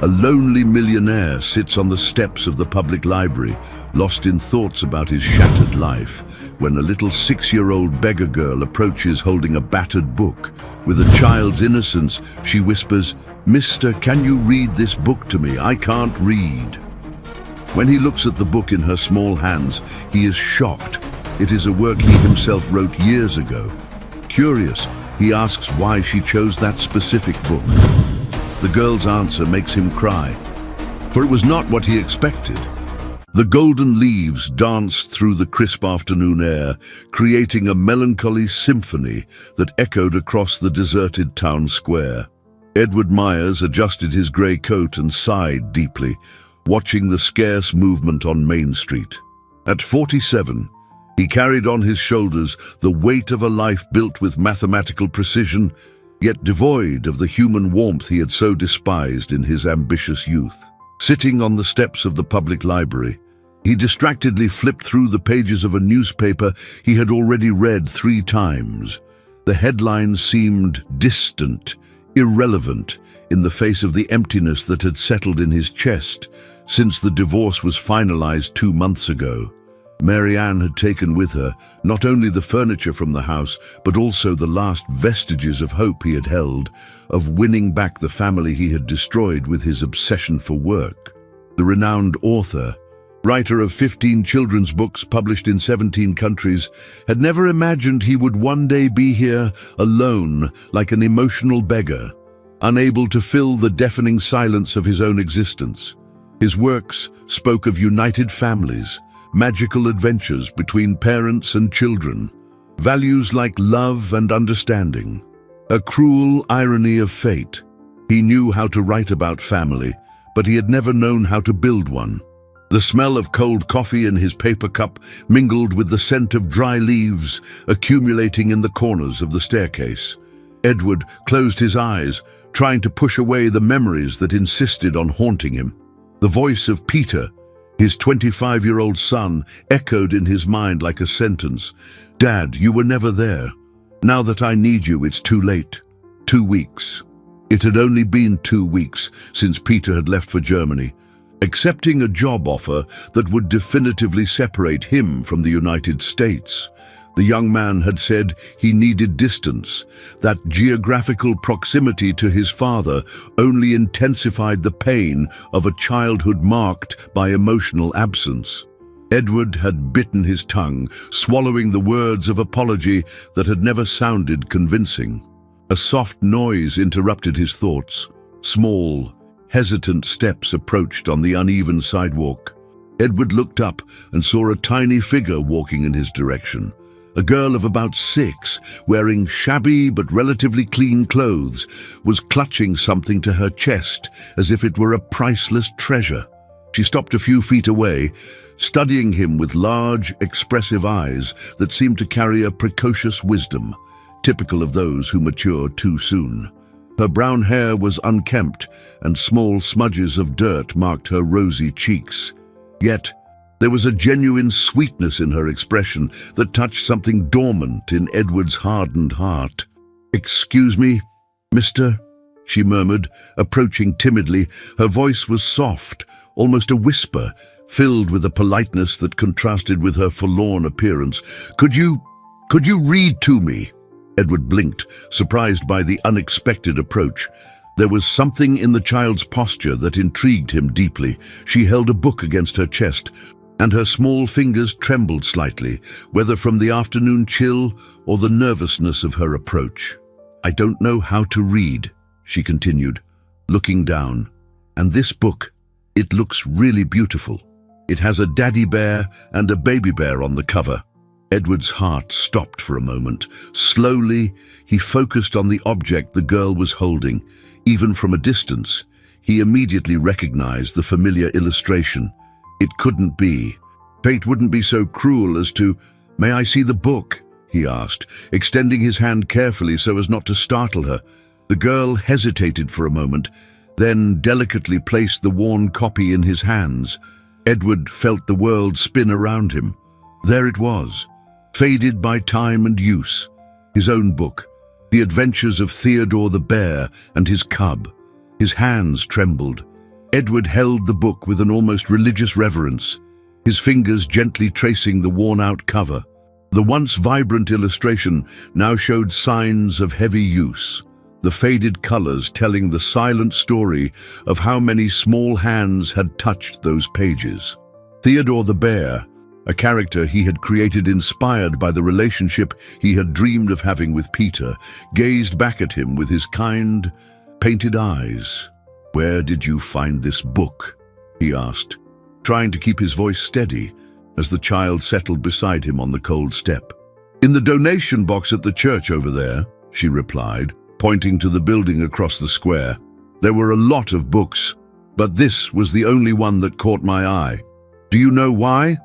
A lonely millionaire sits on the steps of the public library, lost in thoughts about his shattered life, when a little 6-year-old beggar girl approaches holding a battered book. With a child's innocence, she whispers, "Mister, can you read this book to me? I can't read." When he looks at the book in her small hands, he is shocked. It is a work he himself wrote years ago. Curious, he asks why she chose that specific book. The girl's answer makes him cry, for it was not what he expected. The golden leaves danced through the crisp afternoon air, creating a melancholy symphony that echoed across the deserted town square. Edward Myers adjusted his grey coat and sighed deeply, watching the scarce movement on Main Street. At 47, he carried on his shoulders the weight of a life built with mathematical precision, yet devoid of the human warmth he had so despised in his ambitious youth. Sitting on the steps of the public library, he distractedly flipped through the pages of a newspaper he had already read 3 times. The headlines seemed distant, irrelevant, in the face of the emptiness that had settled in his chest since the divorce was finalized 2 months ago. Mary Ann had taken with her not only the furniture from the house, but also the last vestiges of hope he had held, of winning back the family he had destroyed with his obsession for work. The renowned author, writer of 15 children's books published in 17 countries, had never imagined he would one day be here alone, like an emotional beggar, unable to fill the deafening silence of his own existence. His works spoke of united families, magical adventures between parents and children, values like love and understanding. A cruel irony of fate. He knew how to write about family, but he had never known how to build one. The smell of cold coffee in his paper cup mingled with the scent of dry leaves accumulating in the corners of the staircase. Edward closed his eyes, trying to push away the memories that insisted on haunting him. The voice of Peter, his 25-year-old son, echoed in his mind like a sentence. "Dad, you were never there. Now that I need you, it's too late." 2 weeks. It had only been 2 weeks since Peter had left for Germany, accepting a job offer that would definitively separate him from the United States. The young man had said he needed distance. That geographical proximity to his father only intensified the pain of a childhood marked by emotional absence. Edward had bitten his tongue, swallowing the words of apology that had never sounded convincing. A soft noise interrupted his thoughts. Small, hesitant steps approached on the uneven sidewalk. Edward looked up and saw a tiny figure walking in his direction. A girl of about 6, wearing shabby but relatively clean clothes, was clutching something to her chest as if it were a priceless treasure. She stopped a few feet away, studying him with large, expressive eyes that seemed to carry a precocious wisdom, typical of those who mature too soon. Her brown hair was unkempt, and small smudges of dirt marked her rosy cheeks. Yet, there was a genuine sweetness in her expression that touched something dormant in Edward's hardened heart. "Excuse me, mister," she murmured, approaching timidly. Her voice was soft, almost a whisper, filled with a politeness that contrasted with her forlorn appearance. Could you read to me?" Edward blinked, surprised by the unexpected approach. There was something in the child's posture that intrigued him deeply. She held a book against her chest, and her small fingers trembled slightly, whether from the afternoon chill or the nervousness of her approach. "I don't know how to read," she continued, looking down. "And this book, it looks really beautiful. It has a daddy bear and a baby bear on the cover." Edward's heart stopped for a moment. Slowly, he focused on the object the girl was holding. Even from a distance, he immediately recognized the familiar illustration. It couldn't be. Fate wouldn't be so cruel as to— "May I see the book?" he asked, extending his hand carefully so as not to startle her. The girl hesitated for a moment, then delicately placed the worn copy in his hands. Edward felt the world spin around him. There it was, faded by time and use. His own book, The Adventures of Theodore the Bear and His Cub. His hands trembled. Edward held the book with an almost religious reverence, his fingers gently tracing the worn-out cover. The once vibrant illustration now showed signs of heavy use, the faded colors telling the silent story of how many small hands had touched those pages. Theodore the bear, a character he had created inspired by the relationship he had dreamed of having with Peter, gazed back at him with his kind, painted eyes. "Where did you find this book?" he asked, trying to keep his voice steady as the child settled beside him on the cold step. "In the donation box at the church over there," she replied, pointing to the building across the square. "There were a lot of books, but this was the only one that caught my eye." "Do you know why?"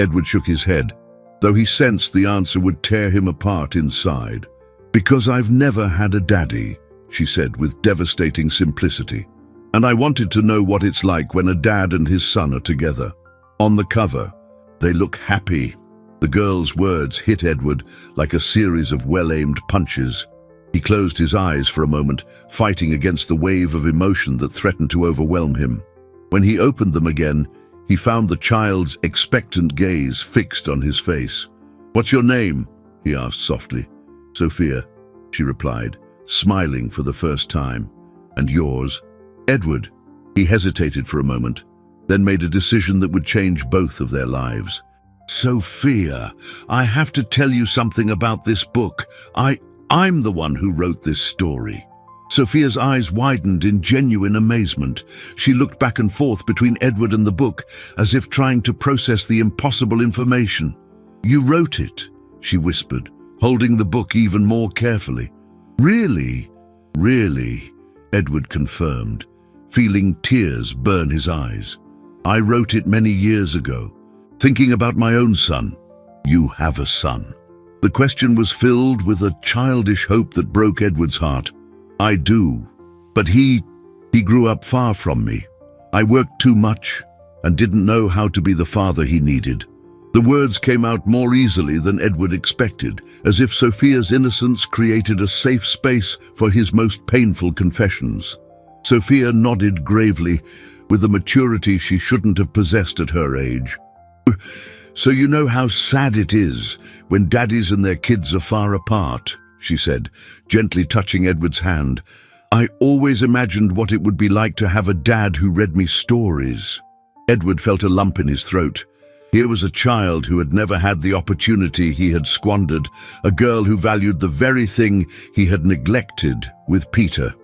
Edward shook his head, though he sensed the answer would tear him apart inside. "Because I've never had a daddy," she said with devastating simplicity. "And I wanted to know what it's like when a dad and his son are together. On the cover, they look happy." The girl's words hit Edward like a series of well-aimed punches. He closed his eyes for a moment, fighting against the wave of emotion that threatened to overwhelm him. When he opened them again, he found the child's expectant gaze fixed on his face. "What's your name?" he asked softly. "Sophia," she replied, smiling for the first time. "And yours?" "Edward." He hesitated for a moment, then made a decision that would change both of their lives. "Sophia, I have to tell you something about this book. I'm the one who wrote this story." Sophia's eyes widened in genuine amazement. She looked back and forth between Edward and the book, as if trying to process the impossible information. "You wrote it," she whispered, holding the book even more carefully. "Really?" "Really," Edward confirmed, feeling tears burn his eyes. "I wrote it many years ago, thinking about my own son." "You have a son?" The question was filled with a childish hope that broke Edward's heart. "I do, but he grew up far from me. I worked too much and didn't know how to be the father he needed." The words came out more easily than Edward expected, as if Sophia's innocence created a safe space for his most painful confessions. Sophia nodded gravely, with a maturity she shouldn't have possessed at her age. "So you know how sad it is when daddies and their kids are far apart," she said, gently touching Edward's hand. "I always imagined what it would be like to have a dad who read me stories." Edward felt a lump in his throat. Here was a child who had never had the opportunity he had squandered, a girl who valued the very thing he had neglected with Peter.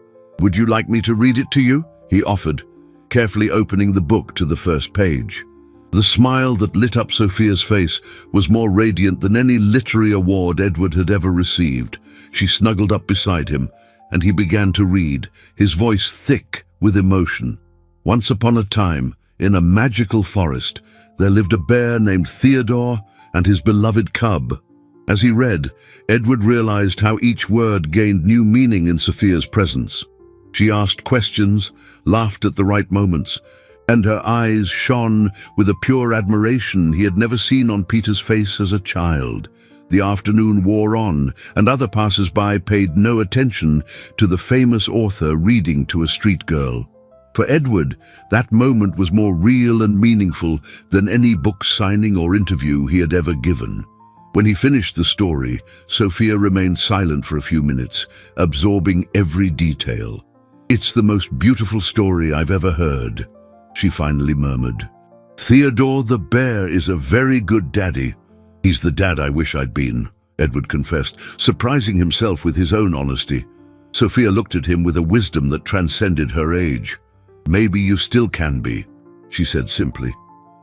"Would you like me to read it to you?" he offered, carefully opening the book to the first page. The smile that lit up Sophia's face was more radiant than any literary award Edward had ever received. She snuggled up beside him, and he began to read, his voice thick with emotion. "Once upon a time, in a magical forest, there lived a bear named Theodore and his beloved cub." As he read, Edward realized how each word gained new meaning in Sophia's presence. She asked questions, laughed at the right moments, and her eyes shone with a pure admiration he had never seen on Peter's face as a child. The afternoon wore on, and other passers-by paid no attention to the famous author reading to a street girl. For Edward, that moment was more real and meaningful than any book signing or interview he had ever given. When he finished the story, Sophia remained silent for a few minutes, absorbing every detail. "It's the most beautiful story I've ever heard," she finally murmured. "Theodore the bear is a very good daddy." "He's the dad I wish I'd been," Edward confessed, surprising himself with his own honesty. Sophia looked at him with a wisdom that transcended her age. "Maybe you still can be," she said simply.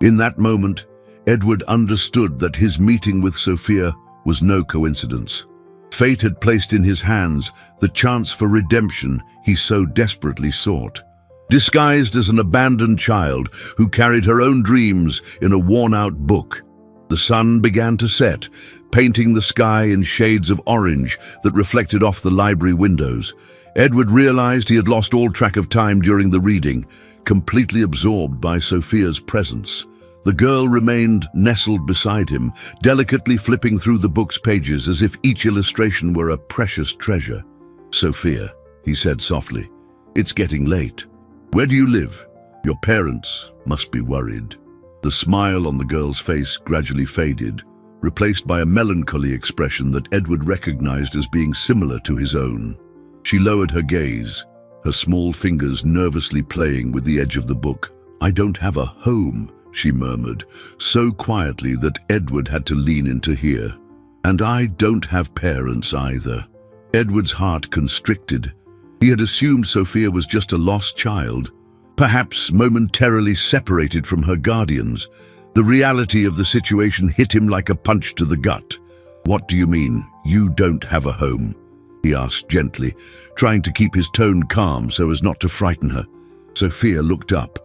In that moment, Edward understood that his meeting with Sophia was no coincidence. Fate had placed in his hands the chance for redemption he so desperately sought. Disguised as an abandoned child who carried her own dreams in a worn-out book, the sun began to set, painting the sky in shades of orange that reflected off the library windows. Edward realized he had lost all track of time during the reading, completely absorbed by Sophia's presence. The girl remained nestled beside him, delicately flipping through the book's pages as if each illustration were a precious treasure. "Sophia," he said softly, "it's getting late. Where do you live?" Your parents must be worried. The smile on the girl's face gradually faded, replaced by a melancholy expression that Edward recognized as being similar to his own. She lowered her gaze, her small fingers nervously playing with the edge of the book. "I don't have a home," she murmured, so quietly that Edward had to lean in to hear. "And I don't have parents either." Edward's heart constricted. He had assumed Sophia was just a lost child, perhaps momentarily separated from her guardians. The reality of the situation hit him like a punch to the gut. "What do you mean, you don't have a home?" he asked gently, trying to keep his tone calm so as not to frighten her. Sophia looked up,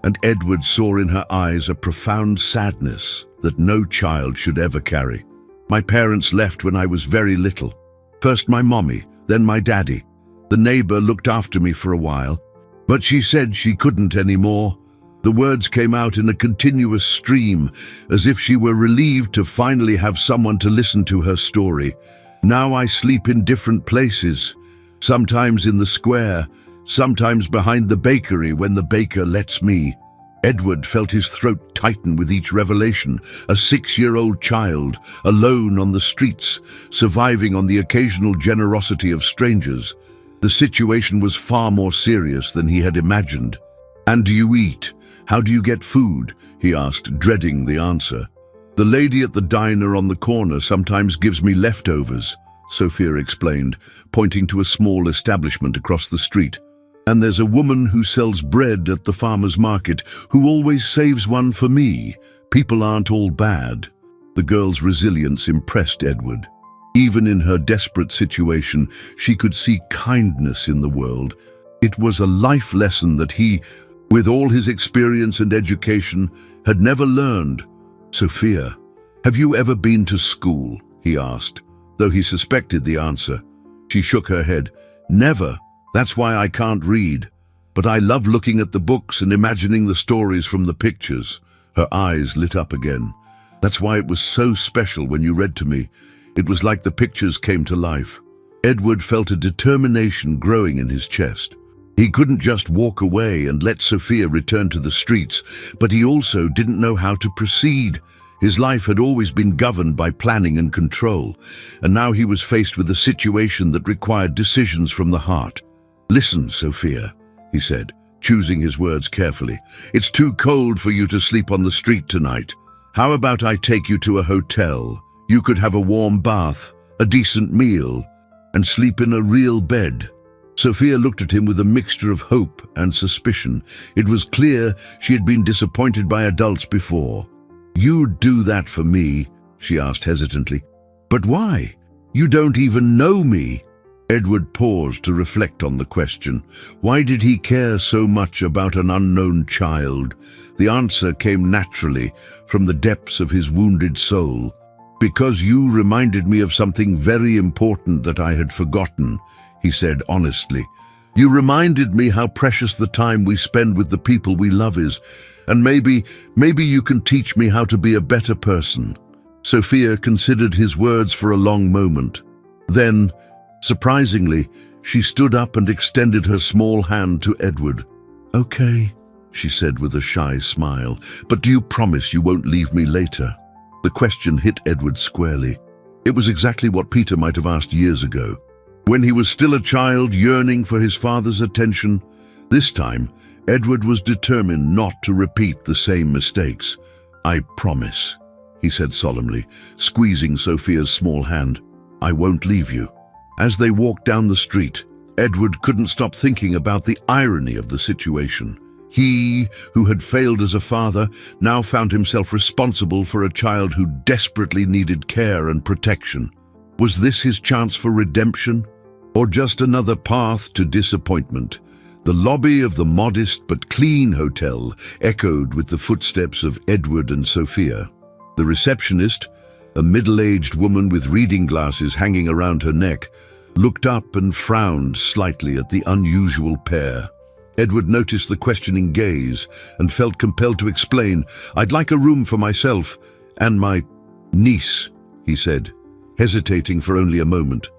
and Edward saw in her eyes a profound sadness that no child should ever carry. "My parents left when I was very little. First my mommy, then my daddy. The neighbor looked after me for a while, but she said she couldn't anymore." The words came out in a continuous stream, as if she were relieved to finally have someone to listen to her story. "Now I sleep in different places, sometimes in the square, sometimes behind the bakery when the baker lets me." Edward felt his throat tighten with each revelation. A 6-year-old child, alone on the streets, surviving on the occasional generosity of strangers. The situation was far more serious than he had imagined. "And do you eat? How do you get food?" he asked, dreading the answer. "The lady at the diner on the corner sometimes gives me leftovers," Sophia explained, pointing to a small establishment across the street. "And there's a woman who sells bread at the farmer's market who always saves one for me. People aren't all bad." The girl's resilience impressed Edward. Even in her desperate situation, she could see kindness in the world. It was a life lesson that he, with all his experience and education, had never learned. "Sophia, have you ever been to school?" he asked, though he suspected the answer. She shook her head. "Never. That's why I can't read. But I love looking at the books and imagining the stories from the pictures." Her eyes lit up again. "That's why it was so special when you read to me. It was like the pictures came to life." Edward felt a determination growing in his chest. He couldn't just walk away and let Sophia return to the streets, but he also didn't know how to proceed. His life had always been governed by planning and control, and now he was faced with a situation that required decisions from the heart. "Listen, Sophia," he said, choosing his words carefully. "It's too cold for you to sleep on the street tonight. How about I take you to a hotel? You could have a warm bath, a decent meal, and sleep in a real bed." Sophia looked at him with a mixture of hope and suspicion. It was clear she had been disappointed by adults before. "You'd do that for me?" she asked hesitantly. "But why? You don't even know me." Edward paused to reflect on the question. Why did he care so much about an unknown child? The answer came naturally from the depths of his wounded soul. "Because you reminded me of something very important that I had forgotten," he said honestly. "You reminded me how precious the time we spend with the people we love is, and maybe you can teach me how to be a better person." Sophia considered his words for a long moment. Then, surprisingly, she stood up and extended her small hand to Edward. "Okay," she said with a shy smile, "but do you promise you won't leave me later?" The question hit Edward squarely. It was exactly what Peter might have asked years ago, when he was still a child yearning for his father's attention. This time, Edward was determined not to repeat the same mistakes. "I promise," he said solemnly, squeezing Sophia's small hand. "I won't leave you." As they walked down the street, Edward couldn't stop thinking about the irony of the situation. He, who had failed as a father, now found himself responsible for a child who desperately needed care and protection. Was this his chance for redemption, or just another path to disappointment? The lobby of the modest but clean hotel echoed with the footsteps of Edward and Sophia. The receptionist, a middle-aged woman with reading glasses hanging around her neck, looked up and frowned slightly at the unusual pair. Edward noticed the questioning gaze and felt compelled to explain. "I'd like a room for myself and my niece," he said, hesitating for only a moment.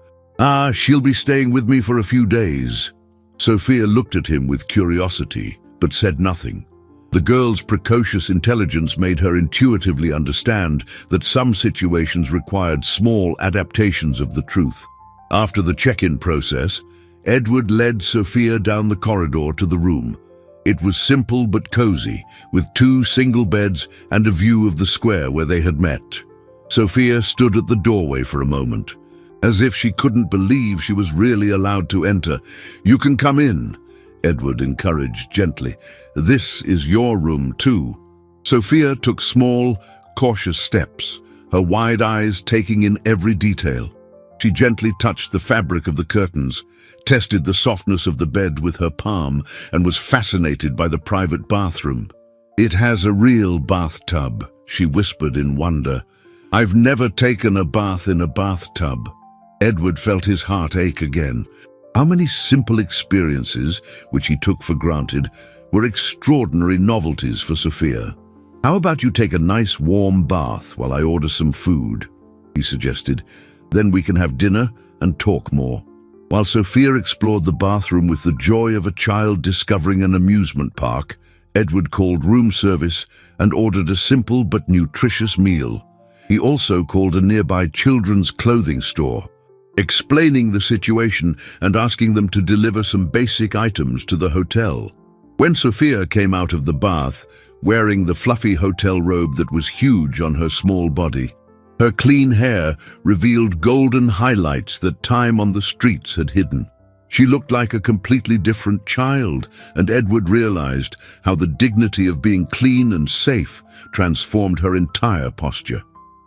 "She'll be staying with me for a few days." Sophia looked at him with curiosity. but said nothing. The girl's precocious intelligence made her intuitively understand that some situations required small adaptations of the truth. After the check-in process, Edward led Sophia down the corridor to the room. It was simple but cozy, with 2 single beds and a view of the square where they had met. Sophia stood at the doorway for a moment, as if she couldn't believe she was really allowed to enter. "You can come in," Edward encouraged gently. "This is your room too." Sophia took small, cautious steps, her wide eyes taking in every detail. She gently touched the fabric of the curtains, tested the softness of the bed with her palm, and was fascinated by the private bathroom. "It has a real bathtub," she whispered in wonder. "I've never taken a bath in a bathtub." Edward felt his heart ache again. How many simple experiences, which he took for granted, were extraordinary novelties for Sophia. "How about you take a nice warm bath while I order some food?" he suggested. "Then we can have dinner and talk more." While Sophia explored the bathroom with the joy of a child discovering an amusement park, Edward called room service and ordered a simple but nutritious meal. He also called a nearby children's clothing store, explaining the situation and asking them to deliver some basic items to the hotel. When Sophia came out of the bath, wearing the fluffy hotel robe that was huge on her small body, her clean hair revealed golden highlights that time on the streets had hidden. She looked like a completely different child, and Edward realized how the dignity of being clean and safe transformed her entire posture.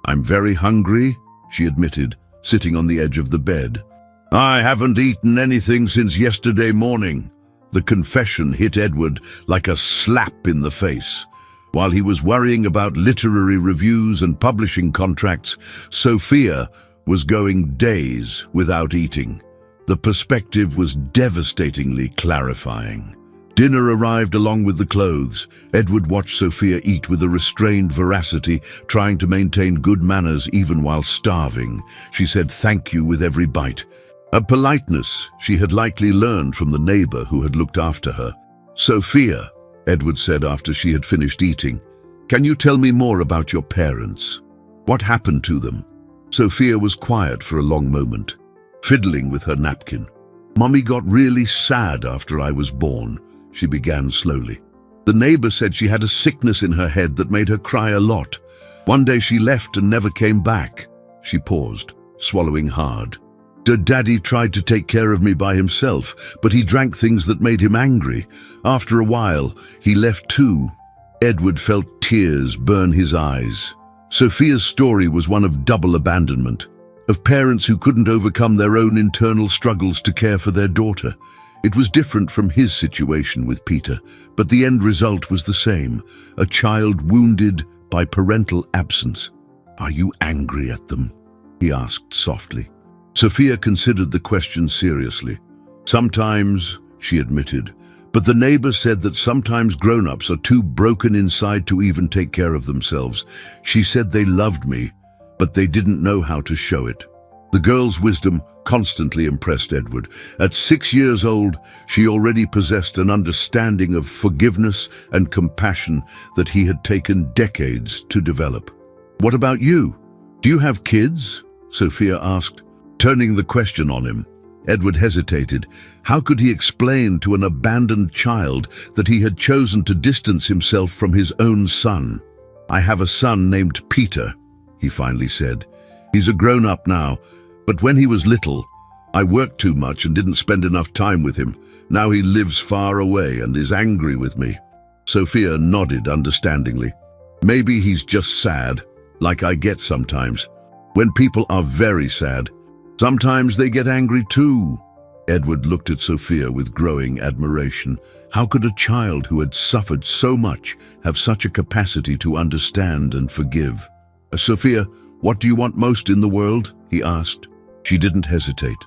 "I'm very hungry," she admitted, sitting on the edge of the bed. "I haven't eaten anything since yesterday morning." The confession hit Edward like a slap in the face. While he was worrying about literary reviews and publishing contracts, Sophia was going days without eating. The perspective was devastatingly clarifying. Dinner arrived along with the clothes. Edward watched Sophia eat with a restrained veracity, trying to maintain good manners even while starving. She said thank you with every bite, a politeness she had likely learned from the neighbor who had looked after her. "Sophia," Edward said after she had finished eating, "can you tell me more about your parents? What happened to them?" Sophia was quiet for a long moment, fiddling with her napkin. "Mummy got really sad after I was born," she began slowly. "The neighbor said she had a sickness in her head that made her cry a lot. One day she left and never came back." She paused, swallowing hard. "Daddy tried to take care of me by himself, but he drank things that made him angry. After a while, he left too." Edward felt tears burn his eyes. Sophia's story was one of double abandonment, of parents who couldn't overcome their own internal struggles to care for their daughter. It was different from his situation with Peter, but the end result was the same, a child wounded by parental absence. "Are you angry at them?" he asked softly. Sophia considered the question seriously. "Sometimes," she admitted, "but the neighbor said that sometimes grown-ups are too broken inside to even take care of themselves. She said they loved me, but they didn't know how to show it." The girl's wisdom constantly impressed Edward. At 6 years old, she already possessed an understanding of forgiveness and compassion that he had taken decades to develop. "What about you? Do you have kids?" Sophia asked, turning the question on him. Edward hesitated. How could he explain to an abandoned child that he had chosen to distance himself from his own son? "I have a son named Peter," he finally said. "He's a grown-up now, but when he was little, I worked too much and didn't spend enough time with him. Now he lives far away and is angry with me." Sophia nodded understandingly. "Maybe he's just sad, like I get sometimes. When people are very sad, sometimes they get angry too." Edward looked at Sophia with growing admiration. How could a child who had suffered so much have such a capacity to understand and forgive? "Sophia, what do you want most in the world?" he asked. She didn't hesitate.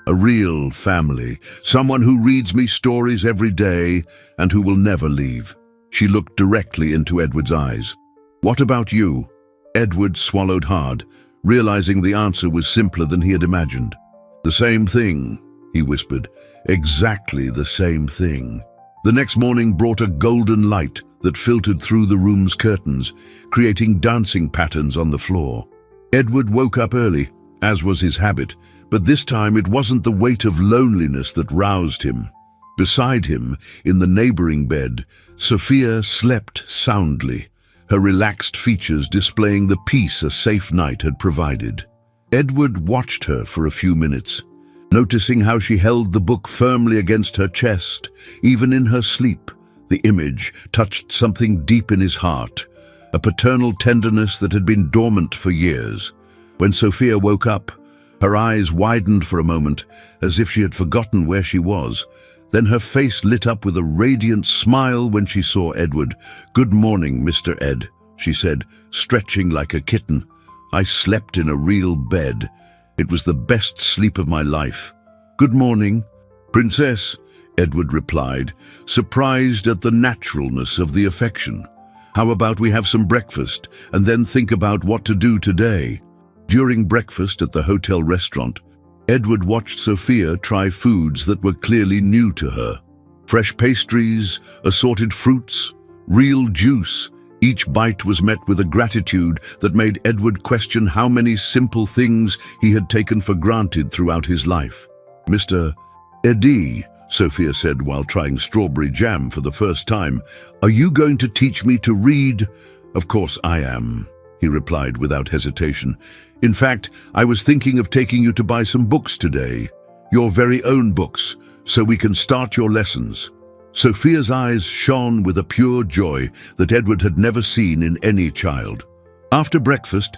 "A real family, someone who reads me stories every day and who will never leave." She looked directly into Edward's eyes. "What about you?" Edward swallowed hard, realizing the answer was simpler than he had imagined. "The same thing," he whispered. "Exactly the same thing." The next morning brought a golden light that filtered through the room's curtains, creating dancing patterns on the floor. Edward woke up early, as was his habit, but this time it wasn't the weight of loneliness that roused him. Beside him, in the neighboring bed, Sophia slept soundly, her relaxed features displaying the peace a safe night had provided. Edward watched her for a few minutes, noticing how she held the book firmly against her chest. Even in her sleep, the image touched something deep in his heart, a paternal tenderness that had been dormant for years. When Sophia woke up, her eyes widened for a moment, as if she had forgotten where she was. Then her face lit up with a radiant smile when she saw Edward. "Good morning, Mr. Ed," she said, stretching like a kitten. "I slept in a real bed. It was the best sleep of my life." "Good morning, Princess," Edward replied, surprised at the naturalness of the affection. "How about we have some breakfast and then think about what to do today?" During breakfast at the hotel restaurant, Edward watched Sophia try foods that were clearly new to her. Fresh pastries, assorted fruits, real juice. Each bite was met with a gratitude that made Edward question how many simple things he had taken for granted throughout his life. "Mr. Eddie," Sophia said while trying strawberry jam for the first time, "are you going to teach me to read?" "Of course I am," he replied without hesitation. "In fact, I was thinking of taking you to buy some books today. Your very own books, so we can start your lessons." Sophia's eyes shone with a pure joy that Edward had never seen in any child. After breakfast,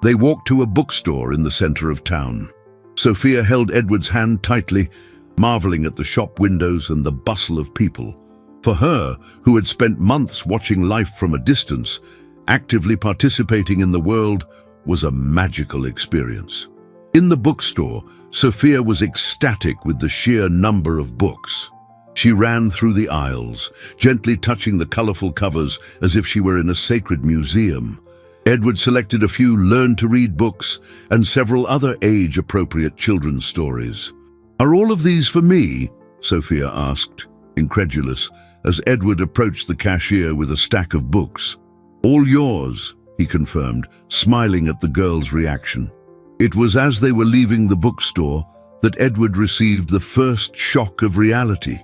they walked to a bookstore in the center of town. Sophia held Edward's hand tightly, marveling at the shop windows and the bustle of people. For her, who had spent months watching life from a distance, actively participating in the world was a magical experience. In the bookstore, Sophia was ecstatic with the sheer number of books. She ran through the aisles, gently touching the colorful covers as if she were in a sacred museum. Edward selected a few learn-to-read books and several other age-appropriate children's stories. "Are all of these for me?" Sophia asked, incredulous, as Edward approached the cashier with a stack of books. "All yours," he confirmed, smiling at the girl's reaction. It was as they were leaving the bookstore that Edward received the first shock of reality.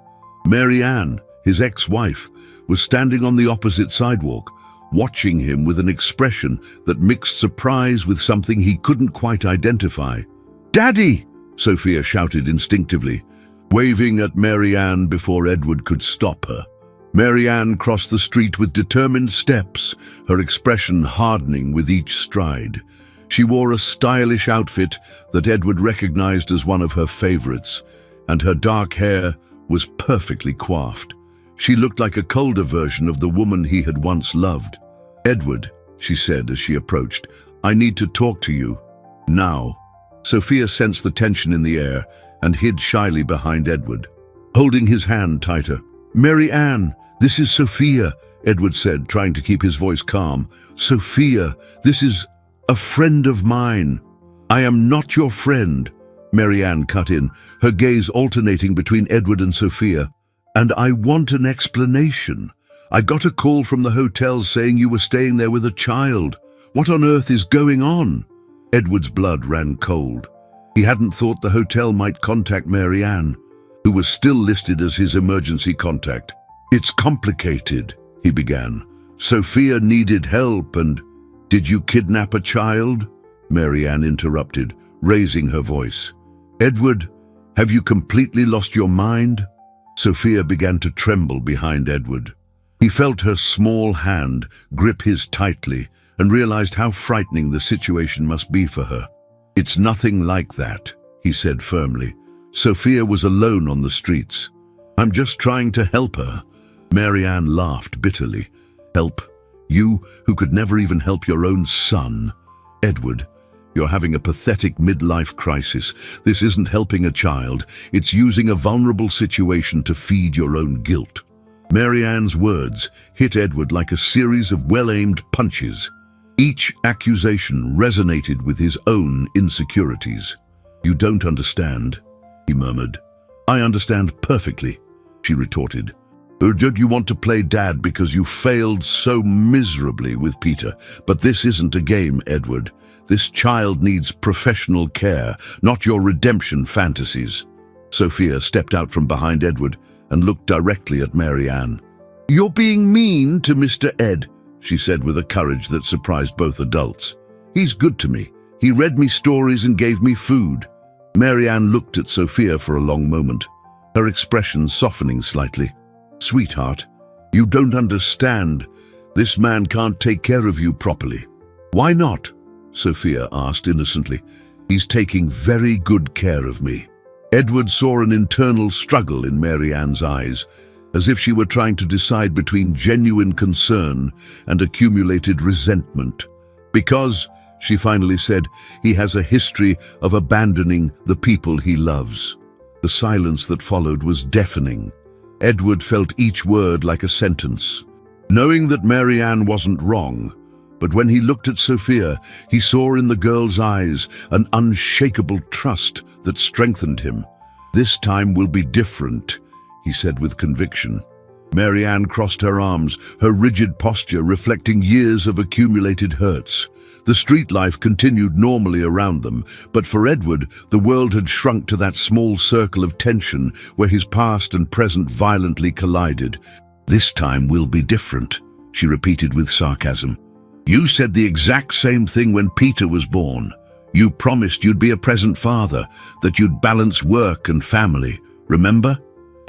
Mary Ann, his ex-wife, was standing on the opposite sidewalk, watching him with an expression that mixed surprise with something he couldn't quite identify. "Daddy!" Sophia shouted instinctively, waving at Mary Ann before Edward could stop her. Mary Ann crossed the street with determined steps, her expression hardening with each stride. She wore a stylish outfit that Edward recognized as one of her favorites, and her dark hair was perfectly coiffed. She looked like a colder version of the woman he had once loved. "Edward," she said as she approached, "I need to talk to you. Now." Sophia sensed the tension in the air and hid shyly behind Edward, holding his hand tighter. "Mary Ann, this is Sophia," Edward said, trying to keep his voice calm. "Sophia, this is a friend of mine." "I am not your friend," Mary Ann cut in, her gaze alternating between Edward and Sophia. "And I want an explanation. I got a call from the hotel saying you were staying there with a child. What on earth is going on?" Edward's blood ran cold. He hadn't thought the hotel might contact Mary Ann, who was still listed as his emergency contact. "It's complicated," he began. "Sophia needed help and—" "Did you kidnap a child?" Mary Ann interrupted, raising her voice. "Edward, have you completely lost your mind?" Sophia began to tremble behind Edward. He felt her small hand grip his tightly and realized how frightening the situation must be for her. "It's nothing like that," he said firmly. "Sophia was alone on the streets. I'm just trying to help her." Mary Ann laughed bitterly. "Help? You, who could never even help your own son? Edward, you're having a pathetic midlife crisis. This isn't helping a child. It's using a vulnerable situation to feed your own guilt." Mary Ann's words hit Edward like a series of well-aimed punches. Each accusation resonated with his own insecurities. "You don't understand," he murmured. "I understand perfectly," she retorted. Or do you want to play dad because you failed so miserably with Peter? But this isn't a game, Edward. This child needs professional care, not your redemption fantasies. Sophia stepped out from behind Edward and looked directly at Mary Ann. You're being mean to Mr. Ed, she said with a courage that surprised both adults. He's good to me. He read me stories and gave me food. Mary Ann looked at Sophia for a long moment, her expression softening slightly. Sweetheart, you don't understand. This man can't take care of you properly. Why not? Sophia asked innocently. He's taking very good care of me. Edward saw an internal struggle in Mary Ann's eyes, as if she were trying to decide between genuine concern and accumulated resentment. Because, she finally said, he has a history of abandoning the people he loves. The silence that followed was deafening. Edward felt each word like a sentence. Knowing that Mary Ann wasn't wrong, but when he looked at Sophia, he saw in the girl's eyes an unshakable trust that strengthened him. This time will be different, he said with conviction. Mary Ann crossed her arms, her rigid posture reflecting years of accumulated hurts. The street life continued normally around them, but for Edward, the world had shrunk to that small circle of tension where his past and present violently collided. This time will be different, she repeated with sarcasm. You said the exact same thing when Peter was born. You promised you'd be a present father, that you'd balance work and family. Remember?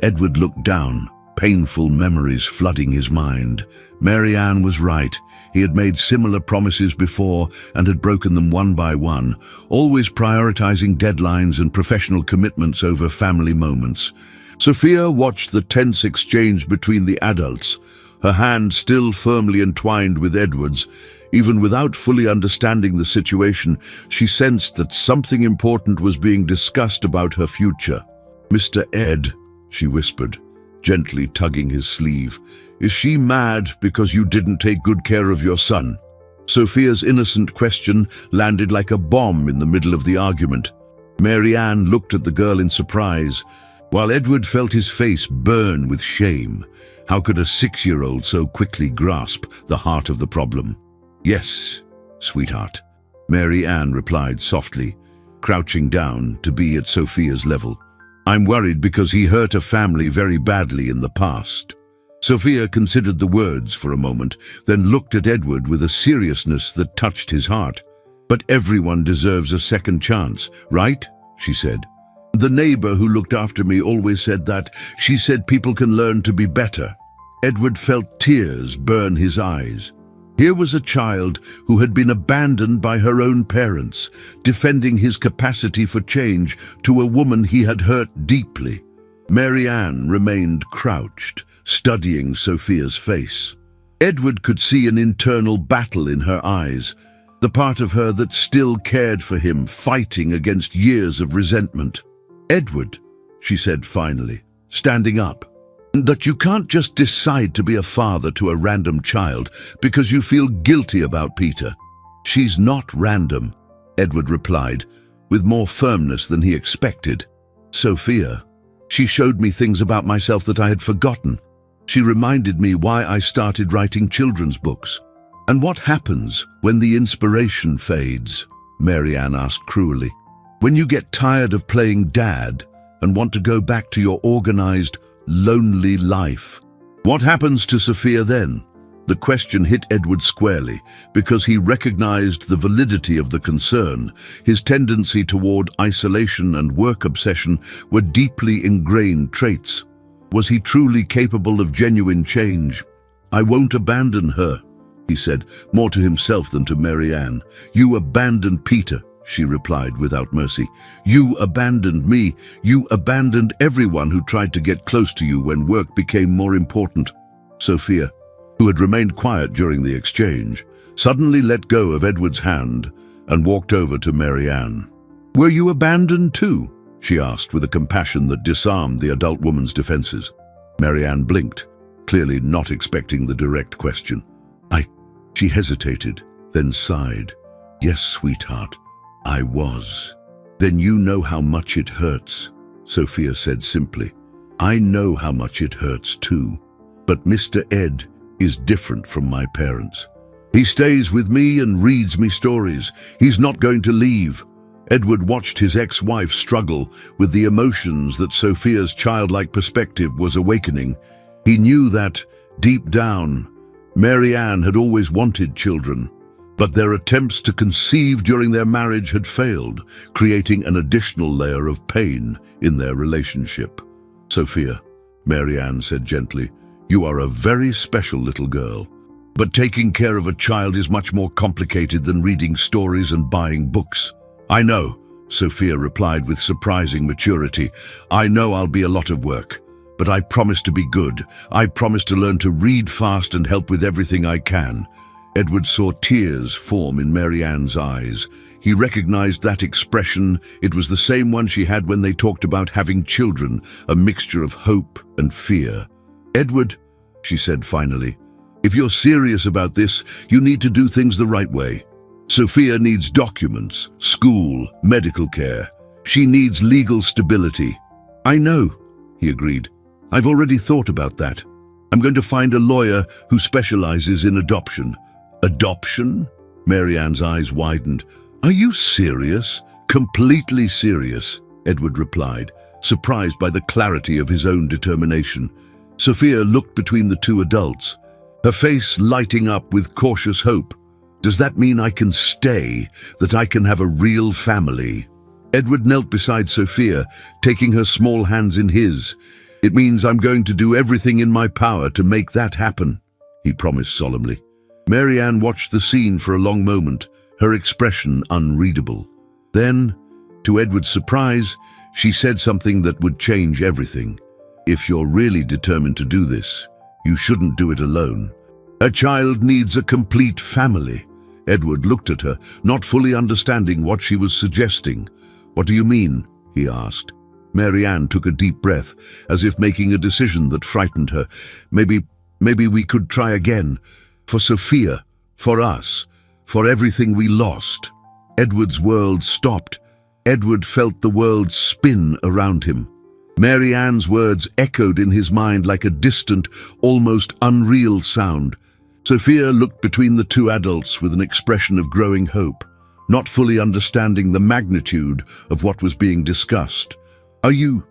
Edward looked down, painful memories flooding his mind. Mary Ann was right. He had made similar promises before and had broken them one by one, always prioritizing deadlines and professional commitments over family moments. Sophia watched the tense exchange between the adults, her hand still firmly entwined with Edward's. Even without fully understanding the situation, she sensed that something important was being discussed about her future. Mr. Ed, she whispered, gently tugging his sleeve, is she mad because you didn't take good care of your son? Sophia's innocent question landed like a bomb in the middle of the argument. Mary Ann looked at the girl in surprise, while Edward felt his face burn with shame. How could a 6-year-old so quickly grasp the heart of the problem? Yes, sweetheart, Mary Ann replied softly, crouching down to be at Sophia's level. I'm worried because he hurt a family very badly in the past. Sophia considered the words for a moment, then looked at Edward with a seriousness that touched his heart. But everyone deserves a second chance, right? She said. The neighbor who looked after me always said that. She said people can learn to be better. Edward felt tears burn his eyes. Here was a child who had been abandoned by her own parents, defending his capacity for change to a woman he had hurt deeply. Mary Ann remained crouched, studying Sophia's face. Edward could see an internal battle in her eyes, the part of her that still cared for him, fighting against years of resentment. Edward, she said finally, standing up, that you can't just decide to be a father to a random child because you feel guilty about Peter. She's not random, Edward replied, with more firmness than he expected. Sophia. She showed me things about myself that I had forgotten. She reminded me why I started writing children's books. And what happens when the inspiration fades? Mary Ann asked cruelly. When you get tired of playing dad and want to go back to your organized, lonely life. What happens to Sophia then? The question hit Edward squarely because he recognized the validity of the concern. His tendency toward isolation and work obsession were deeply ingrained traits. Was he truly capable of genuine change? I won't abandon her, he said, more to himself than to Mary Ann. You abandoned Peter, she replied without mercy. You abandoned me. You abandoned everyone who tried to get close to you when work became more important. Sophia, who had remained quiet during the exchange, suddenly let go of Edward's hand and walked over to Mary Ann. Were you abandoned too? She asked with a compassion that disarmed the adult woman's defenses. Mary Ann blinked, clearly not expecting the direct question. She hesitated, then sighed. Yes, sweetheart, I was. Then you know how much it hurts, Sophia said simply. I know how much it hurts too. But Mr. Ed is different from my parents. He stays with me and reads me stories. He's not going to leave." Edward watched his ex-wife struggle with the emotions that Sophia's childlike perspective was awakening. He knew that, deep down, Mary Ann had always wanted children, but their attempts to conceive during their marriage had failed, creating an additional layer of pain in their relationship. "Sophia," Mary Ann said gently, "you are a very special little girl. But taking care of a child is much more complicated than reading stories and buying books." "I know," Sophia replied with surprising maturity. "I know I'll be a lot of work, but I promise to be good. I promise to learn to read fast and help with everything I can." Edward saw tears form in Mary Ann's eyes. He recognized that expression. It was the same one she had when they talked about having children, a mixture of hope and fear. "Edward," she said finally, "if you're serious about this, you need to do things the right way. Sophia needs documents, school, medical care. She needs legal stability." "I know," he agreed. "I've already thought about that. I'm going to find a lawyer who specializes in adoption." "Adoption?" Mary Ann's eyes widened. "Are you serious?" "Completely serious," Edward replied, surprised by the clarity of his own determination. Sophia looked between the two adults, her face lighting up with cautious hope. "Does that mean I can stay, that I can have a real family?" Edward knelt beside Sophia, taking her small hands in his. "It means I'm going to do everything in my power to make that happen," he promised solemnly. Mary Ann watched the scene for a long moment, her expression unreadable. Then, to Edward's surprise, she said something that would change everything. "If you're really determined to do this, you shouldn't do it alone. A child needs a complete family." Edward looked at her, not fully understanding what she was suggesting. "What do you mean?" he asked. Mary Ann took a deep breath, as if making a decision that frightened her. Maybe we could try again. For Sophia, for us, for everything we lost." Edward's world stopped. Edward felt the world spin around him. Mary Ann's words echoed in his mind like a distant, almost unreal sound. Sophia looked between the two adults with an expression of growing hope, not fully understanding the magnitude of what was being discussed. Are you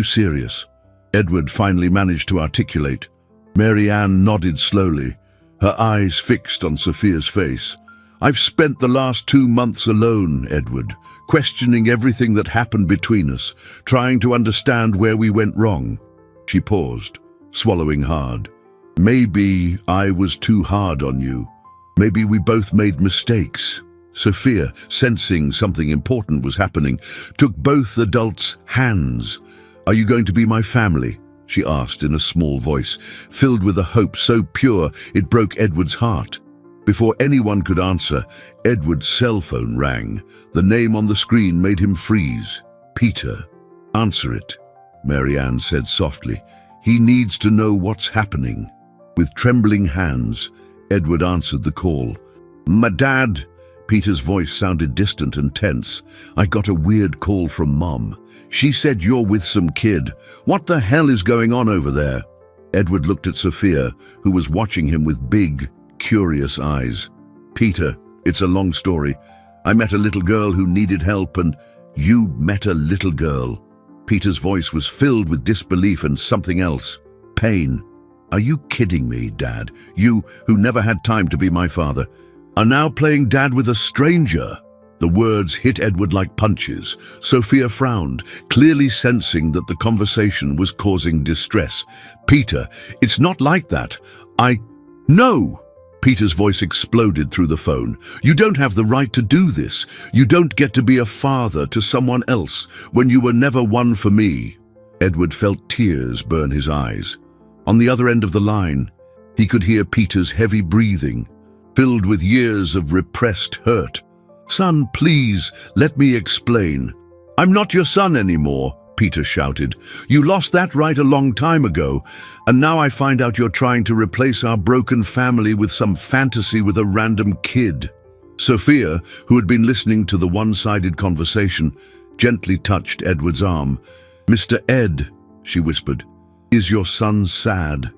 serious?" Edward finally managed to articulate. Mary Ann nodded slowly, her eyes fixed on Sophia's face. "I've spent the last 2 months alone, Edward, questioning everything that happened between us, trying to understand where we went wrong." She paused, swallowing hard. "Maybe I was too hard on you. Maybe we both made mistakes." Sophia, sensing something important was happening, took both adults' hands. "Are you going to be my family?" she asked in a small voice, filled with a hope so pure it broke Edward's heart. Before anyone could answer, Edward's cell phone rang. The name on the screen made him freeze. "Peter." "Answer it," Mary Ann said softly. "He needs to know what's happening." With trembling hands, Edward answered the call. "My dad," Peter's voice sounded distant and tense. "I got a weird call from Mom. She said you're with some kid. What the hell is going on over there?" Edward looked at Sophia, who was watching him with big, curious eyes. "Peter, it's a long story. I met a little girl who needed help, and you met a little girl." Peter's voice was filled with disbelief and something else. Pain. "Are you kidding me, Dad? You, who never had time to be my father, are now playing dad with a stranger?" The words hit Edward like punches. Sophia frowned, clearly sensing that the conversation was causing distress. "Peter, it's not like that. No!" Peter's voice exploded through the phone. "You don't have the right to do this. You don't get to be a father to someone else when you were never one for me." Edward felt tears burn his eyes. On the other end of the line, he could hear Peter's heavy breathing, filled with years of repressed hurt. "Son, please, let me explain." "I'm not your son anymore," Peter shouted. "You lost that right a long time ago, and now I find out you're trying to replace our broken family with some fantasy with a random kid." Sophia, who had been listening to the one-sided conversation, gently touched Edward's arm. "Mr. Ed," she whispered, "is your son sad?"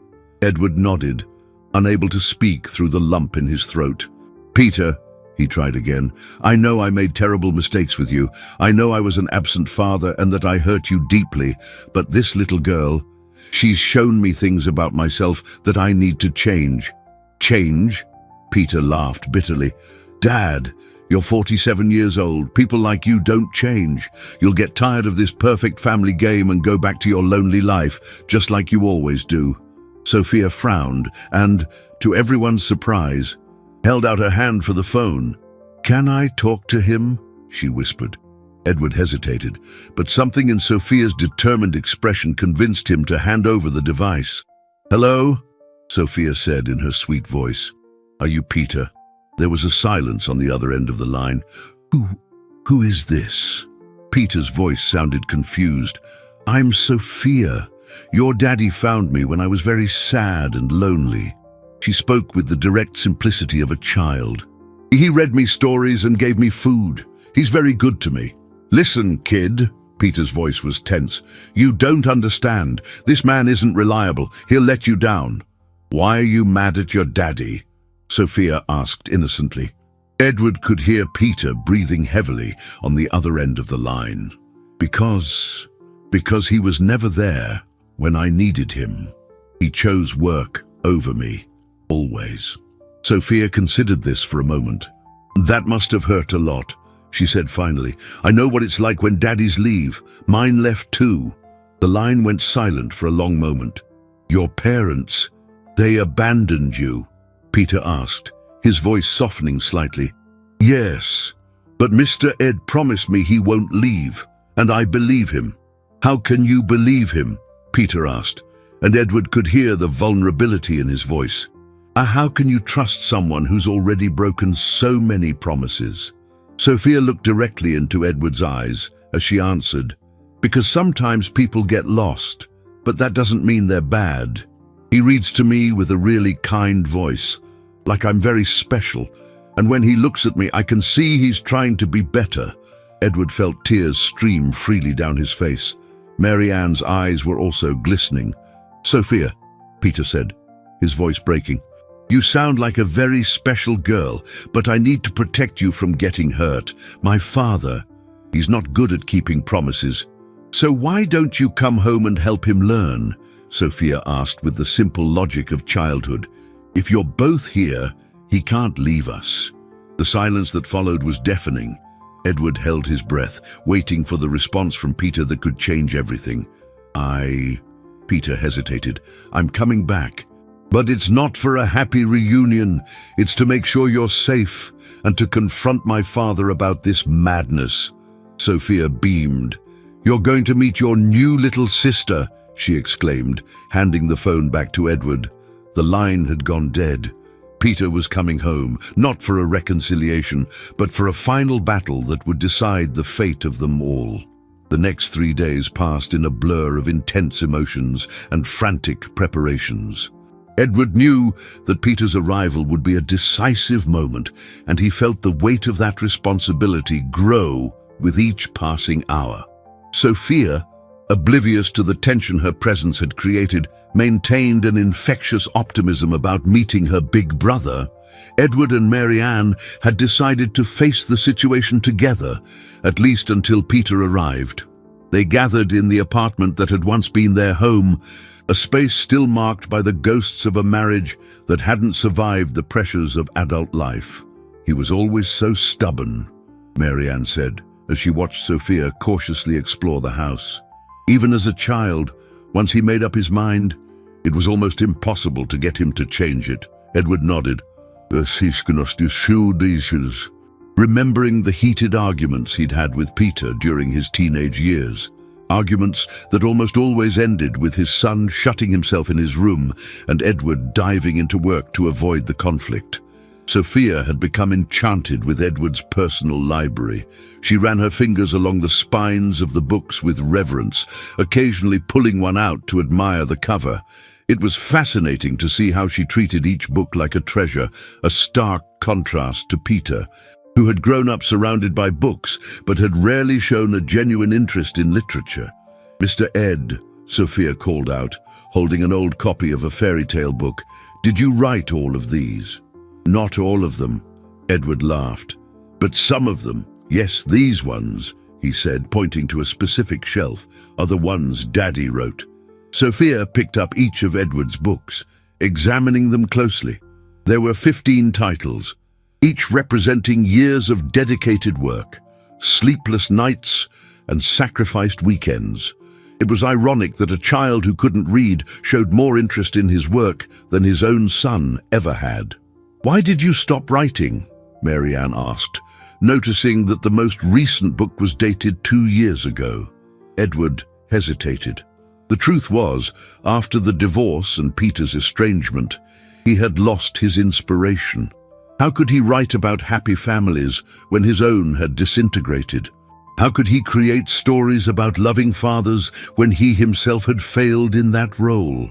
Edward nodded, unable to speak through the lump in his throat. "Peter," he tried again, "I know I made terrible mistakes with you. I know I was an absent father and that I hurt you deeply, but this little girl, she's shown me things about myself that I need to change." "Change?" Peter laughed bitterly. "Dad, you're 47 years old. People like you don't change. You'll get tired of this perfect family game and go back to your lonely life, just like you always do." Sophia frowned and, to everyone's surprise, held out her hand for the phone. "Can I talk to him?" she whispered. Edward hesitated, but something in Sophia's determined expression convinced him to hand over the device. "Hello?" Sophia said in her sweet voice. "Are you Peter?" There was a silence on the other end of the line. Who is this?" Peter's voice sounded confused. "I'm Sophia. Your daddy found me when I was very sad and lonely." She spoke with the direct simplicity of a child. "He read me stories and gave me food. He's very good to me." "Listen, kid," Peter's voice was tense. "You don't understand. This man isn't reliable. He'll let you down." "Why are you mad at your daddy?" Sophia asked innocently. Edward could hear Peter breathing heavily on the other end of the line. Because he was never there when I needed him. He chose work over me, always." Sophia considered this for a moment. "That must have hurt a lot," she said finally. "I know what it's like when daddies leave. Mine left too." The line went silent for a long moment. "Your parents, they abandoned you?" Peter asked, his voice softening slightly. "Yes, but Mr. Ed promised me he won't leave, and I believe him." "How can you believe him?" Peter asked, and Edward could hear the vulnerability in his voice. How can you trust someone who's already broken so many promises?" Sophia looked directly into Edward's eyes as she answered, "Because sometimes people get lost, but that doesn't mean they're bad. He reads to me with a really kind voice, like I'm very special, and when he looks at me I can see he's trying to be better." Edward felt tears stream freely down his face. Mary Ann's eyes were also glistening. "Sophia," Peter said, his voice breaking, "you sound like a very special girl, but I need to protect you from getting hurt. My father, he's not good at keeping promises. So why don't you come home and help him learn?" Sophia asked with the simple logic of childhood. "If you're both here, he can't leave us." The silence that followed was deafening. Edward held his breath, waiting for the response from Peter that could change everything. Peter hesitated. "I'm coming back. But it's not for a happy reunion. It's to make sure you're safe and to confront my father about this madness." Sophia beamed. "You're going to meet your new little sister," she exclaimed, handing the phone back to Edward. The line had gone dead. Peter was coming home, not for a reconciliation, but for a final battle that would decide the fate of them all. The next 3 days passed in a blur of intense emotions and frantic preparations. Edward knew that Peter's arrival would be a decisive moment, and he felt the weight of that responsibility grow with each passing hour. Sophia, oblivious to the tension her presence had created, maintained an infectious optimism about meeting her big brother. Edward and Mary Ann had decided to face the situation together, at least until Peter arrived. They gathered in the apartment that had once been their home, a space still marked by the ghosts of a marriage that hadn't survived the pressures of adult life. "He was always so stubborn," Mary Ann said, as she watched Sophia cautiously explore the house. "Even as a child, once he made up his mind, it was almost impossible to get him to change it." Edward nodded. Remembering the heated arguments he'd had with Peter during his teenage years. Arguments that almost always ended with his son shutting himself in his room and Edward diving into work to avoid the conflict. Sophia had become enchanted with Edward's personal library. She ran her fingers along the spines of the books with reverence, occasionally pulling one out to admire the cover. It was fascinating to see how she treated each book like a treasure, a stark contrast to Peter, who had grown up surrounded by books but had rarely shown a genuine interest in literature. "Mr. Ed," Sophia called out, holding an old copy of a fairy tale book. "Did you write all of these?" "Not all of them," Edward laughed. "But some of them. Yes, these ones," he said, pointing to a specific shelf, "are the ones Daddy wrote." Sophia picked up each of Edward's books, examining them closely. There were 15 titles, each representing years of dedicated work, sleepless nights, and sacrificed weekends. It was ironic that a child who couldn't read showed more interest in his work than his own son ever had. "Why did you stop writing?" Marianne asked, noticing that the most recent book was dated 2 years ago. Edward hesitated. The truth was, after the divorce and Peter's estrangement, he had lost his inspiration. How could he write about happy families when his own had disintegrated? How could he create stories about loving fathers when he himself had failed in that role?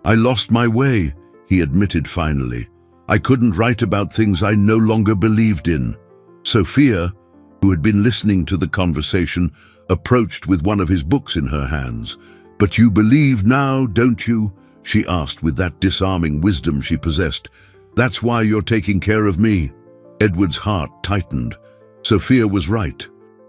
"I lost my way," he admitted finally. "I couldn't write about things I no longer believed in." Sophia, who had been listening to the conversation, approached with one of his books in her hands. "But you believe now, don't you?" she asked with that disarming wisdom she possessed. "That's why you're taking care of me." Edward's heart tightened. Sophia was right.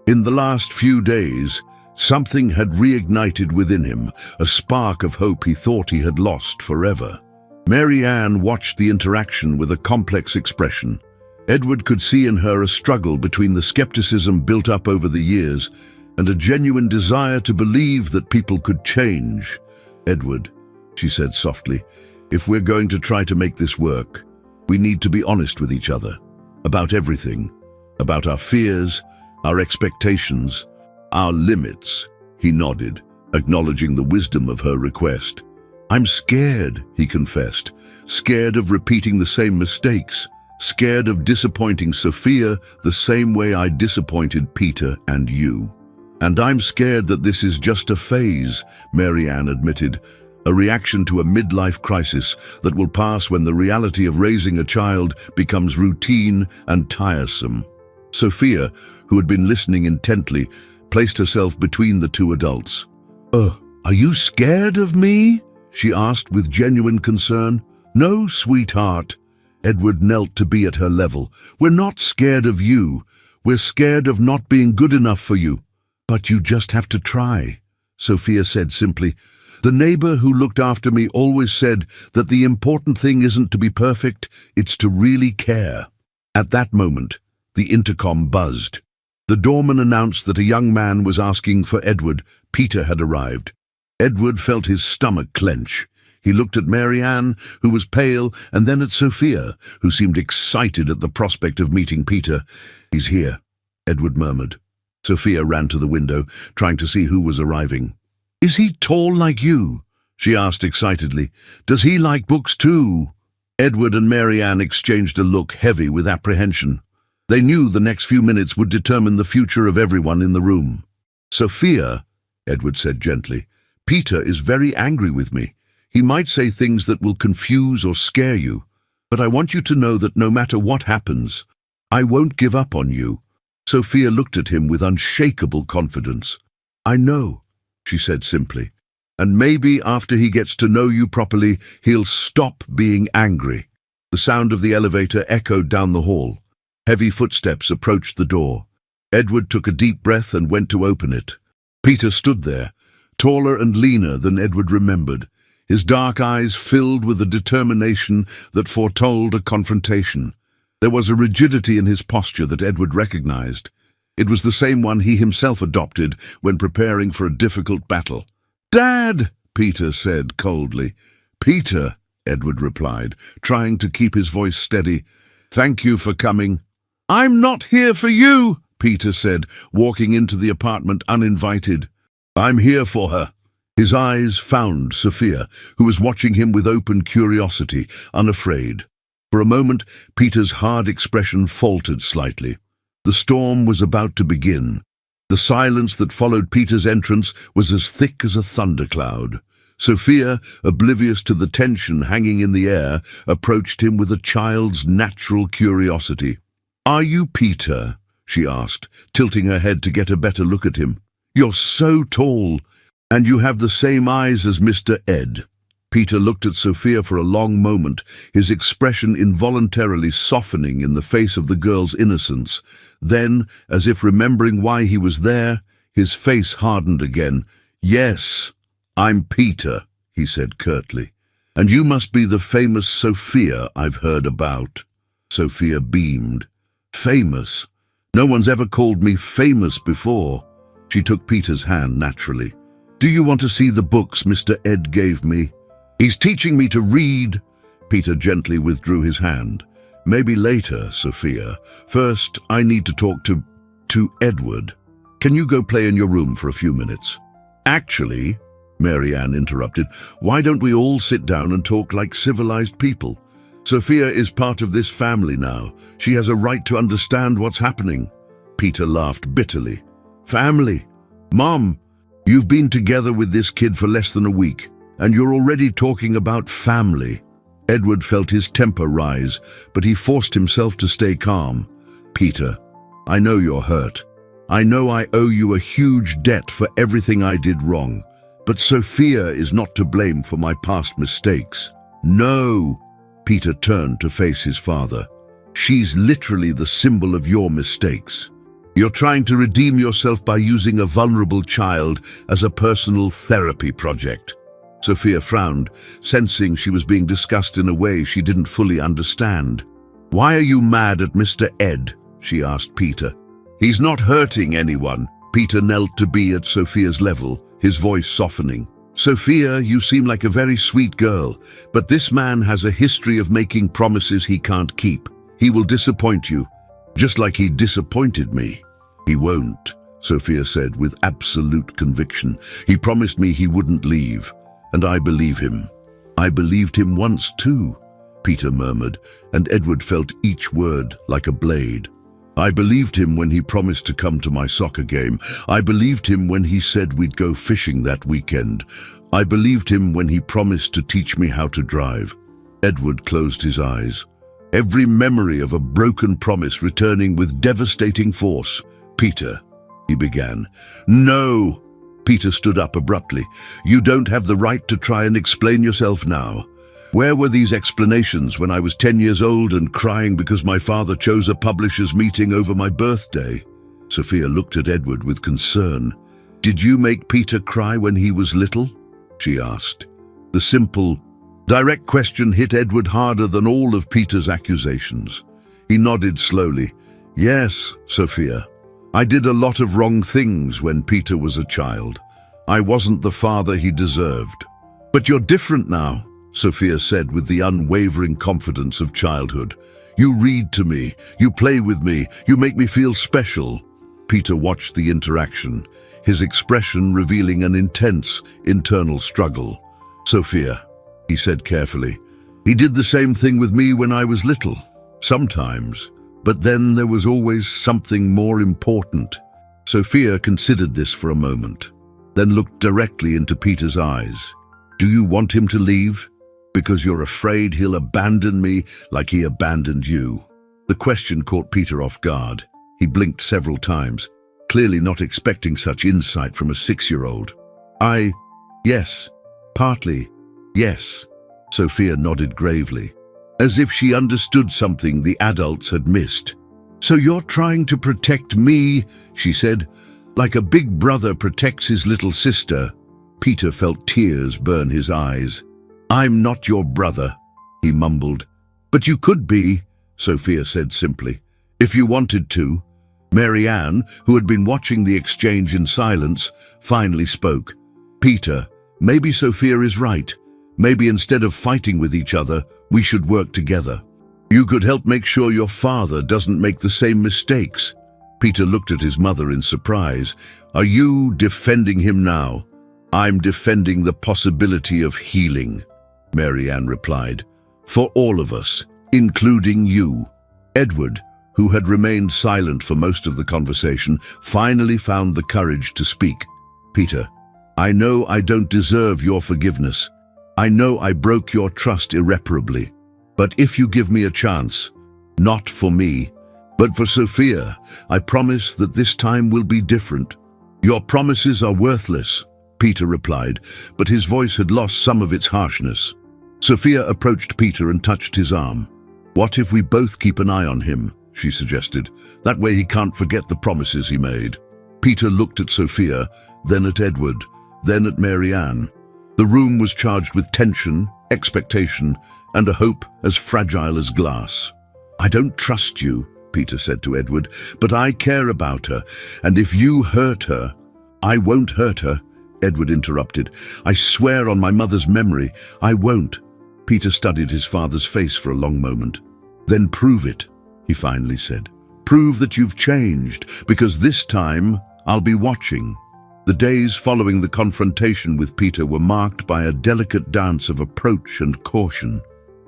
In the last few days, something had reignited within him, a spark of hope he thought he had lost forever. Marianne watched the interaction with a complex expression. Edward could see in her a struggle between the skepticism built up over the years and a genuine desire to believe that people could change. "Edward," she said softly, "if we're going to try to make this work, we need to be honest with each other. About everything. About our fears, our expectations, our limits." He nodded, acknowledging the wisdom of her request. "I'm scared," he confessed. "Scared of repeating the same mistakes. Scared of disappointing Sophia the same way I disappointed Peter and you. And I'm scared that this is just a phase," Marianne admitted. "A reaction to a midlife crisis that will pass when the reality of raising a child becomes routine and tiresome." Sophia, who had been listening intently, placed herself between the two adults. Are you scared of me?" she asked with genuine concern. "No, sweetheart." Edward knelt to be at her level. "We're not scared of you. We're scared of not being good enough for you. But you just have to try," Sophia said simply. "The neighbor who looked after me always said that the important thing isn't to be perfect, it's to really care." At that moment, the intercom buzzed. The doorman announced that a young man was asking for Edward. Peter had arrived. Edward felt his stomach clench. He looked at Marianne, who was pale, and then at Sophia, who seemed excited at the prospect of meeting Peter. "He's here," Edward murmured. Sophia ran to the window, trying to see who was arriving. "Is he tall like you?" she asked excitedly. "Does he like books too?" Edward and Marianne exchanged a look heavy with apprehension. They knew the next few minutes would determine the future of everyone in the room. "Sophia," Edward said gently, "Peter is very angry with me. He might say things that will confuse or scare you, but I want you to know that no matter what happens, I won't give up on you." Sophia looked at him with unshakable confidence. "I know," she said simply, "and maybe after he gets to know you properly, he'll stop being angry." The sound of the elevator echoed down the hall. Heavy footsteps approached the door. Edward took a deep breath and went to open it. Peter stood there, taller and leaner than Edward remembered, his dark eyes filled with a determination that foretold a confrontation. There was a rigidity in his posture that Edward recognized. It was the same one he himself adopted when preparing for a difficult battle. "Dad," Peter said coldly. "Peter," Edward replied, trying to keep his voice steady. "Thank you for coming." "I'm not here for you," Peter said, walking into the apartment uninvited. "I'm here for her." His eyes found Sophia, who was watching him with open curiosity, unafraid. For a moment, Peter's hard expression faltered slightly. The storm was about to begin. The silence that followed Peter's entrance was as thick as a thundercloud. Sophia, oblivious to the tension hanging in the air, approached him with a child's natural curiosity. "Are you Peter?" she asked, tilting her head to get a better look at him. "You're so tall, and you have the same eyes as Mr. Ed." Peter looked at Sophia for a long moment, his expression involuntarily softening in the face of the girl's innocence. Then, as if remembering why he was there, his face hardened again. "Yes, I'm Peter," he said curtly. "And you must be the famous Sophia I've heard about." Sophia beamed. "Famous? No one's ever called me famous before." She took Peter's hand naturally. "Do you want to see the books Mr. Ed gave me?" "He's teaching me to read." Peter gently withdrew his hand. "Maybe later, Sophia. First, I need to talk to Edward. Can you go play in your room for a few minutes?" "Actually," Mary Ann interrupted, "why don't we all sit down and talk like civilized people? Sophia is part of this family now. She has a right to understand what's happening." Peter laughed bitterly. "Family? Mom, you've been together with this kid for less than a week, and you're already talking about family." Edward felt his temper rise, but he forced himself to stay calm. "Peter, I know you're hurt. I know I owe you a huge debt for everything I did wrong. But Sophia is not to blame for my past mistakes." "No!" Peter turned to face his father. "She's literally the symbol of your mistakes. You're trying to redeem yourself by using a vulnerable child as a personal therapy project." Sophia frowned, sensing she was being discussed in a way she didn't fully understand. "Why are you mad at Mr. Ed?" she asked Peter. "He's not hurting anyone." Peter knelt to be at Sophia's level, his voice softening. "Sophia, you seem like a very sweet girl, but this man has a history of making promises he can't keep. He will disappoint you, just like he disappointed me." "He won't," Sophia said with absolute conviction. "He promised me he wouldn't leave, and I believe him." "I believed him once too," Peter murmured, and Edward felt each word like a blade. "I believed him when he promised to come to my soccer game. I believed him when he said we'd go fishing that weekend. I believed him when he promised to teach me how to drive." Edward closed his eyes, every memory of a broken promise returning with devastating force. "Peter," he began. "No!" Peter stood up abruptly. "You don't have the right to try and explain yourself now. Where were these explanations when I was 10 years old and crying because my father chose a publishers' meeting over my birthday?" Sophia looked at Edward with concern. "Did you make Peter cry when he was little?" she asked. The simple, direct question hit Edward harder than all of Peter's accusations. He nodded slowly. "Yes, Sophia. I did a lot of wrong things when Peter was a child. I wasn't the father he deserved. But you're different now," Sophia said with the unwavering confidence of childhood. "You read to me, you play with me, you make me feel special." Peter watched the interaction, his expression revealing an intense internal struggle. "Sophia," he said carefully, "he did the same thing with me when I was little, sometimes. But then there was always something more important." Sophia considered this for a moment, then looked directly into Peter's eyes. "Do you want him to leave? Because you're afraid he'll abandon me like he abandoned you?" The question caught Peter off guard. He blinked several times, clearly not expecting such insight from a 6-year-old. Yes, partly, yes." Sophia nodded gravely, as if she understood something the adults had missed. "So you're trying to protect me," she said, "like a big brother protects his little sister." Peter felt tears burn his eyes. "I'm not your brother," he mumbled. "But you could be," Sophia said simply, "if you wanted to." Mary Ann, who had been watching the exchange in silence, finally spoke. "Peter, maybe Sophia is right. Maybe instead of fighting with each other, we should work together. You could help make sure your father doesn't make the same mistakes." Peter looked at his mother in surprise. "Are you defending him now?" "I'm defending the possibility of healing," Mary Ann replied. "For all of us, including you." Edward, who had remained silent for most of the conversation, finally found the courage to speak. "Peter, I know I don't deserve your forgiveness. I know I broke your trust irreparably. But if you give me a chance, not for me, but for Sophia, I promise that this time will be different." "Your promises are worthless," Peter replied, but his voice had lost some of its harshness. Sophia approached Peter and touched his arm. "What if we both keep an eye on him?" she suggested. "That way he can't forget the promises he made." Peter looked at Sophia, then at Edward, then at Marianne. The room was charged with tension, expectation, and a hope as fragile as glass. "I don't trust you," Peter said to Edward, "but I care about her, and if you hurt her—" "I won't hurt her," Edward interrupted. "I swear on my mother's memory, I won't." Peter studied his father's face for a long moment. "Then prove it," he finally said. "Prove that you've changed, because this time I'll be watching." The days following the confrontation with Peter were marked by a delicate dance of approach and caution.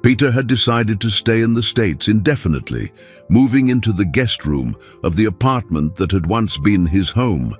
Peter had decided to stay in the States indefinitely, moving into the guest room of the apartment that had once been his home.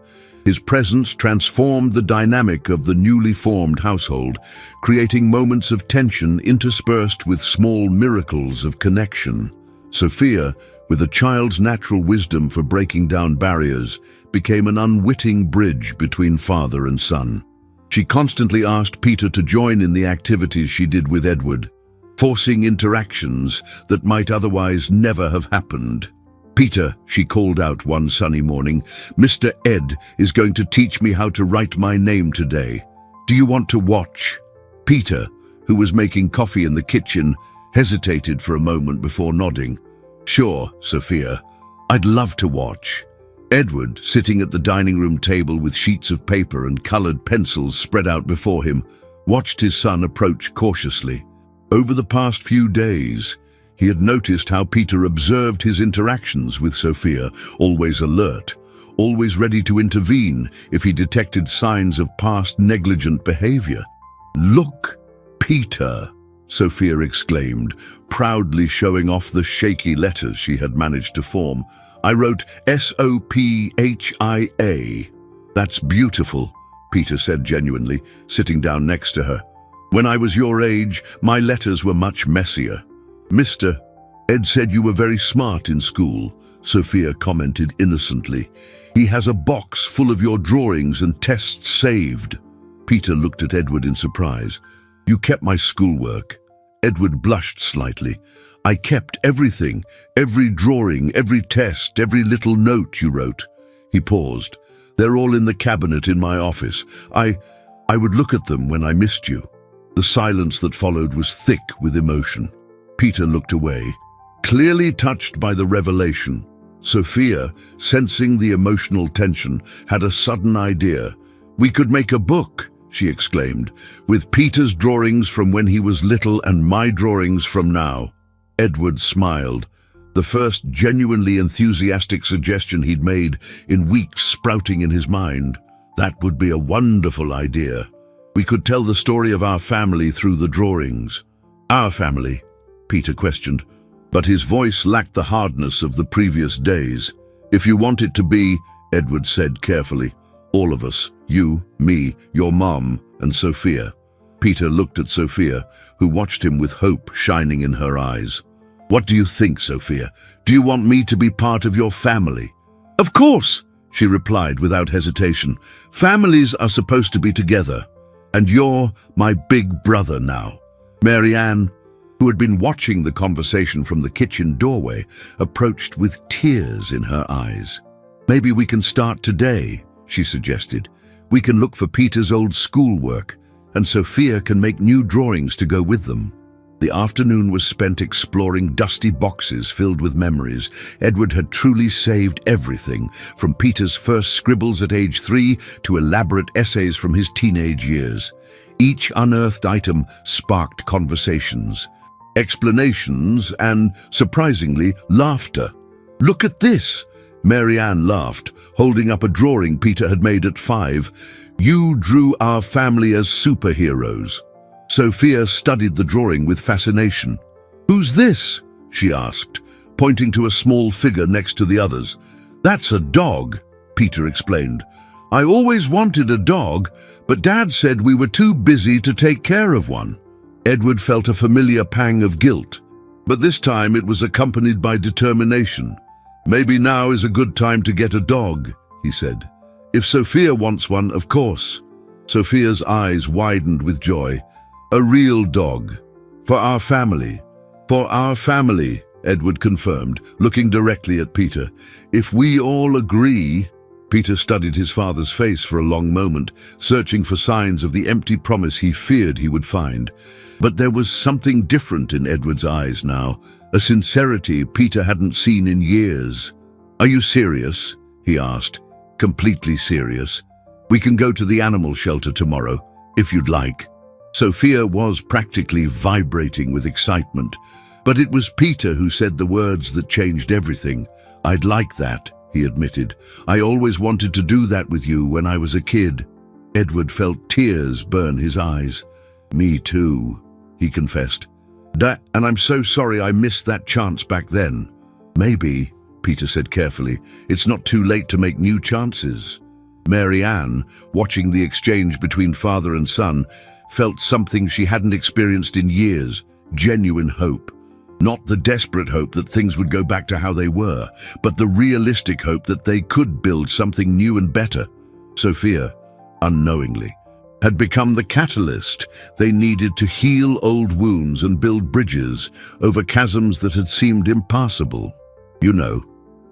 His presence transformed the dynamic of the newly formed household, creating moments of tension interspersed with small miracles of connection. Sophia, with a child's natural wisdom for breaking down barriers, became an unwitting bridge between father and son. She constantly asked Peter to join in the activities she did with Edward, forcing interactions that might otherwise never have happened. "Peter," she called out one sunny morning, "Mr. Ed is going to teach me how to write my name today. Do you want to watch?" Peter, who was making coffee in the kitchen, hesitated for a moment before nodding. "Sure, Sophia. I'd love to watch." Edward, sitting at the dining room table with sheets of paper and colored pencils spread out before him, watched his son approach cautiously. Over the past few days, he had noticed how Peter observed his interactions with Sophia, always alert, always ready to intervene if he detected signs of past negligent behavior. "Look, Peter!" Sophia exclaimed, proudly showing off the shaky letters she had managed to form. "I wrote Sophia. That's beautiful," Peter said genuinely, sitting down next to her. "When I was your age, my letters were much messier." "Mr. Ed said you were very smart in school," Sophia commented innocently. "He has a box full of your drawings and tests saved." Peter looked at Edward in surprise. "You kept my schoolwork." Edward blushed slightly. "I kept everything, every drawing, every test, every little note you wrote." He paused. "They're all in the cabinet in my office. I would look at them when I missed you." The silence that followed was thick with emotion. Peter looked away, clearly touched by the revelation. Sophia, sensing the emotional tension, had a sudden idea. "We could make a book," she exclaimed, "with Peter's drawings from when he was little and my drawings from now." Edward smiled, the first genuinely enthusiastic suggestion he'd made in weeks sprouting in his mind. "That would be a wonderful idea. We could tell the story of our family through the drawings." "Our family?" Peter questioned, but his voice lacked the hardness of the previous days. "If you want it to be," Edward said carefully, "all of us, you, me, your mom, and Sophia." Peter looked at Sophia, who watched him with hope shining in her eyes. "What do you think, Sophia? Do you want me to be part of your family?" "Of course," she replied without hesitation. "Families are supposed to be together. And you're my big brother now." Marianne, who had been watching the conversation from the kitchen doorway, approached with tears in her eyes. "Maybe we can start today," she suggested. "We can look for Peter's old schoolwork, and Sophia can make new drawings to go with them." The afternoon was spent exploring dusty boxes filled with memories. Edward had truly saved everything, from Peter's first scribbles at age 3 to elaborate essays from his teenage years. Each unearthed item sparked conversations, explanations, and, surprisingly, laughter. "Look at this!" Marianne laughed, holding up a drawing Peter had made at 5. "You drew our family as superheroes." Sophia studied the drawing with fascination. "Who's this?" she asked, pointing to a small figure next to the others. "That's a dog," Peter explained. "I always wanted a dog, but Dad said we were too busy to take care of one." Edward felt a familiar pang of guilt, but this time it was accompanied by determination. "Maybe now is a good time to get a dog," he said. "If Sophia wants one, of course." Sophia's eyes widened with joy. A real dog. For our family. For our family, Edward confirmed, looking directly at Peter. If we all agree... Peter studied his father's face for a long moment, searching for signs of the empty promise he feared he would find. But there was something different in Edward's eyes now, a sincerity Peter hadn't seen in years. "Are you serious?" he asked, completely serious. "We can go to the animal shelter tomorrow, if you'd like." Sophia was practically vibrating with excitement, but it was Peter who said the words that changed everything. "I'd like that," he admitted. "I always wanted to do that with you when I was a kid." Edward felt tears burn his eyes. "Me too," he confessed. "And I'm so sorry I missed that chance back then." "Maybe," Peter said carefully, "it's not too late to make new chances." Mary Ann, watching the exchange between father and son, felt something she hadn't experienced in years, genuine hope. Not the desperate hope that things would go back to how they were, but the realistic hope that they could build something new and better. Sophia, unknowingly, had become the catalyst they needed to heal old wounds and build bridges over chasms that had seemed impassable. "You know,"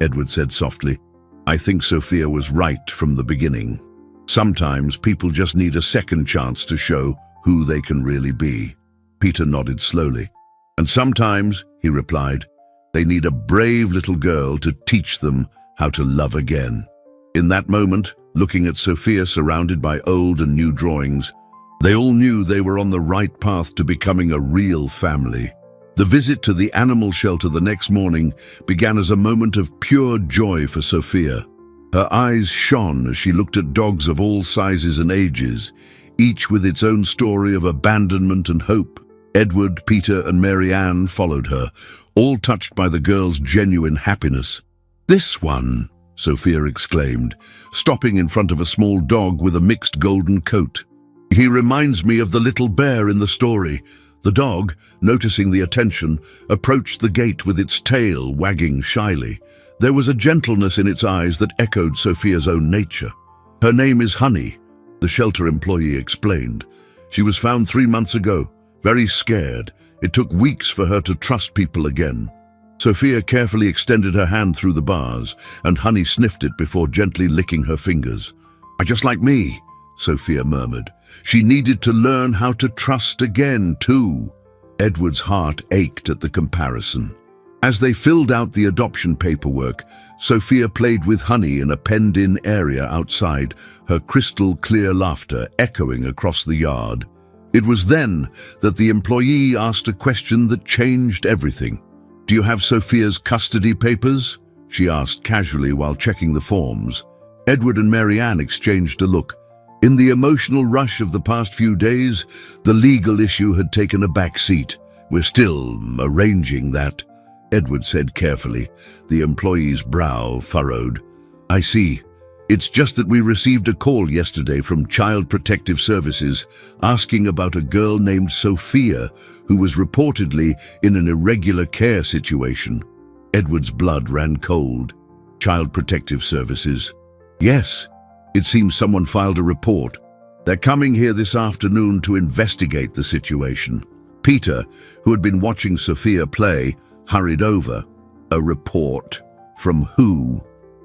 Edward said softly, "I think Sophia was right from the beginning. Sometimes people just need a second chance to show who they can really be." Peter nodded slowly. "And sometimes," he replied, "they need a brave little girl to teach them how to love again." In that moment, looking at Sophia surrounded by old and new drawings, they all knew they were on the right path to becoming a real family. The visit to the animal shelter the next morning began as a moment of pure joy for Sophia. Her eyes shone as she looked at dogs of all sizes and ages, each with its own story of abandonment and hope. Edward, Peter, and Mary Ann followed her, all touched by the girl's genuine happiness. "This one," Sophia exclaimed, stopping in front of a small dog with a mixed golden coat. "He reminds me of the little bear in the story." The dog, noticing the attention, approached the gate with its tail wagging shyly. There was a gentleness in its eyes that echoed Sophia's own nature. "Her name is Honey," the shelter employee explained. "She was found 3 months ago. Very scared. It took weeks for her to trust people again." Sophia carefully extended her hand through the bars, and Honey sniffed it before gently licking her fingers. Just like me," Sophia murmured. "She needed to learn how to trust again, too." Edward's heart ached at the comparison. As they filled out the adoption paperwork, Sophia played with Honey in a penned-in area outside, her crystal-clear laughter echoing across the yard. It was then that the employee asked a question that changed everything. "Do you have Sophia's custody papers?" she asked casually while checking the forms. Edward and Mary Ann exchanged a look. In the emotional rush of the past few days, the legal issue had taken a back seat. "We're still arranging that," Edward said carefully, the employee's brow furrowed. "I see. It's just that we received a call yesterday from Child Protective Services asking about a girl named Sophia who was reportedly in an irregular care situation." Edward's blood ran cold. "Child Protective Services?" "Yes. It seems someone filed a report. They're coming here this afternoon to investigate the situation." Peter, who had been watching Sophia play, hurried over. "A report? From who?"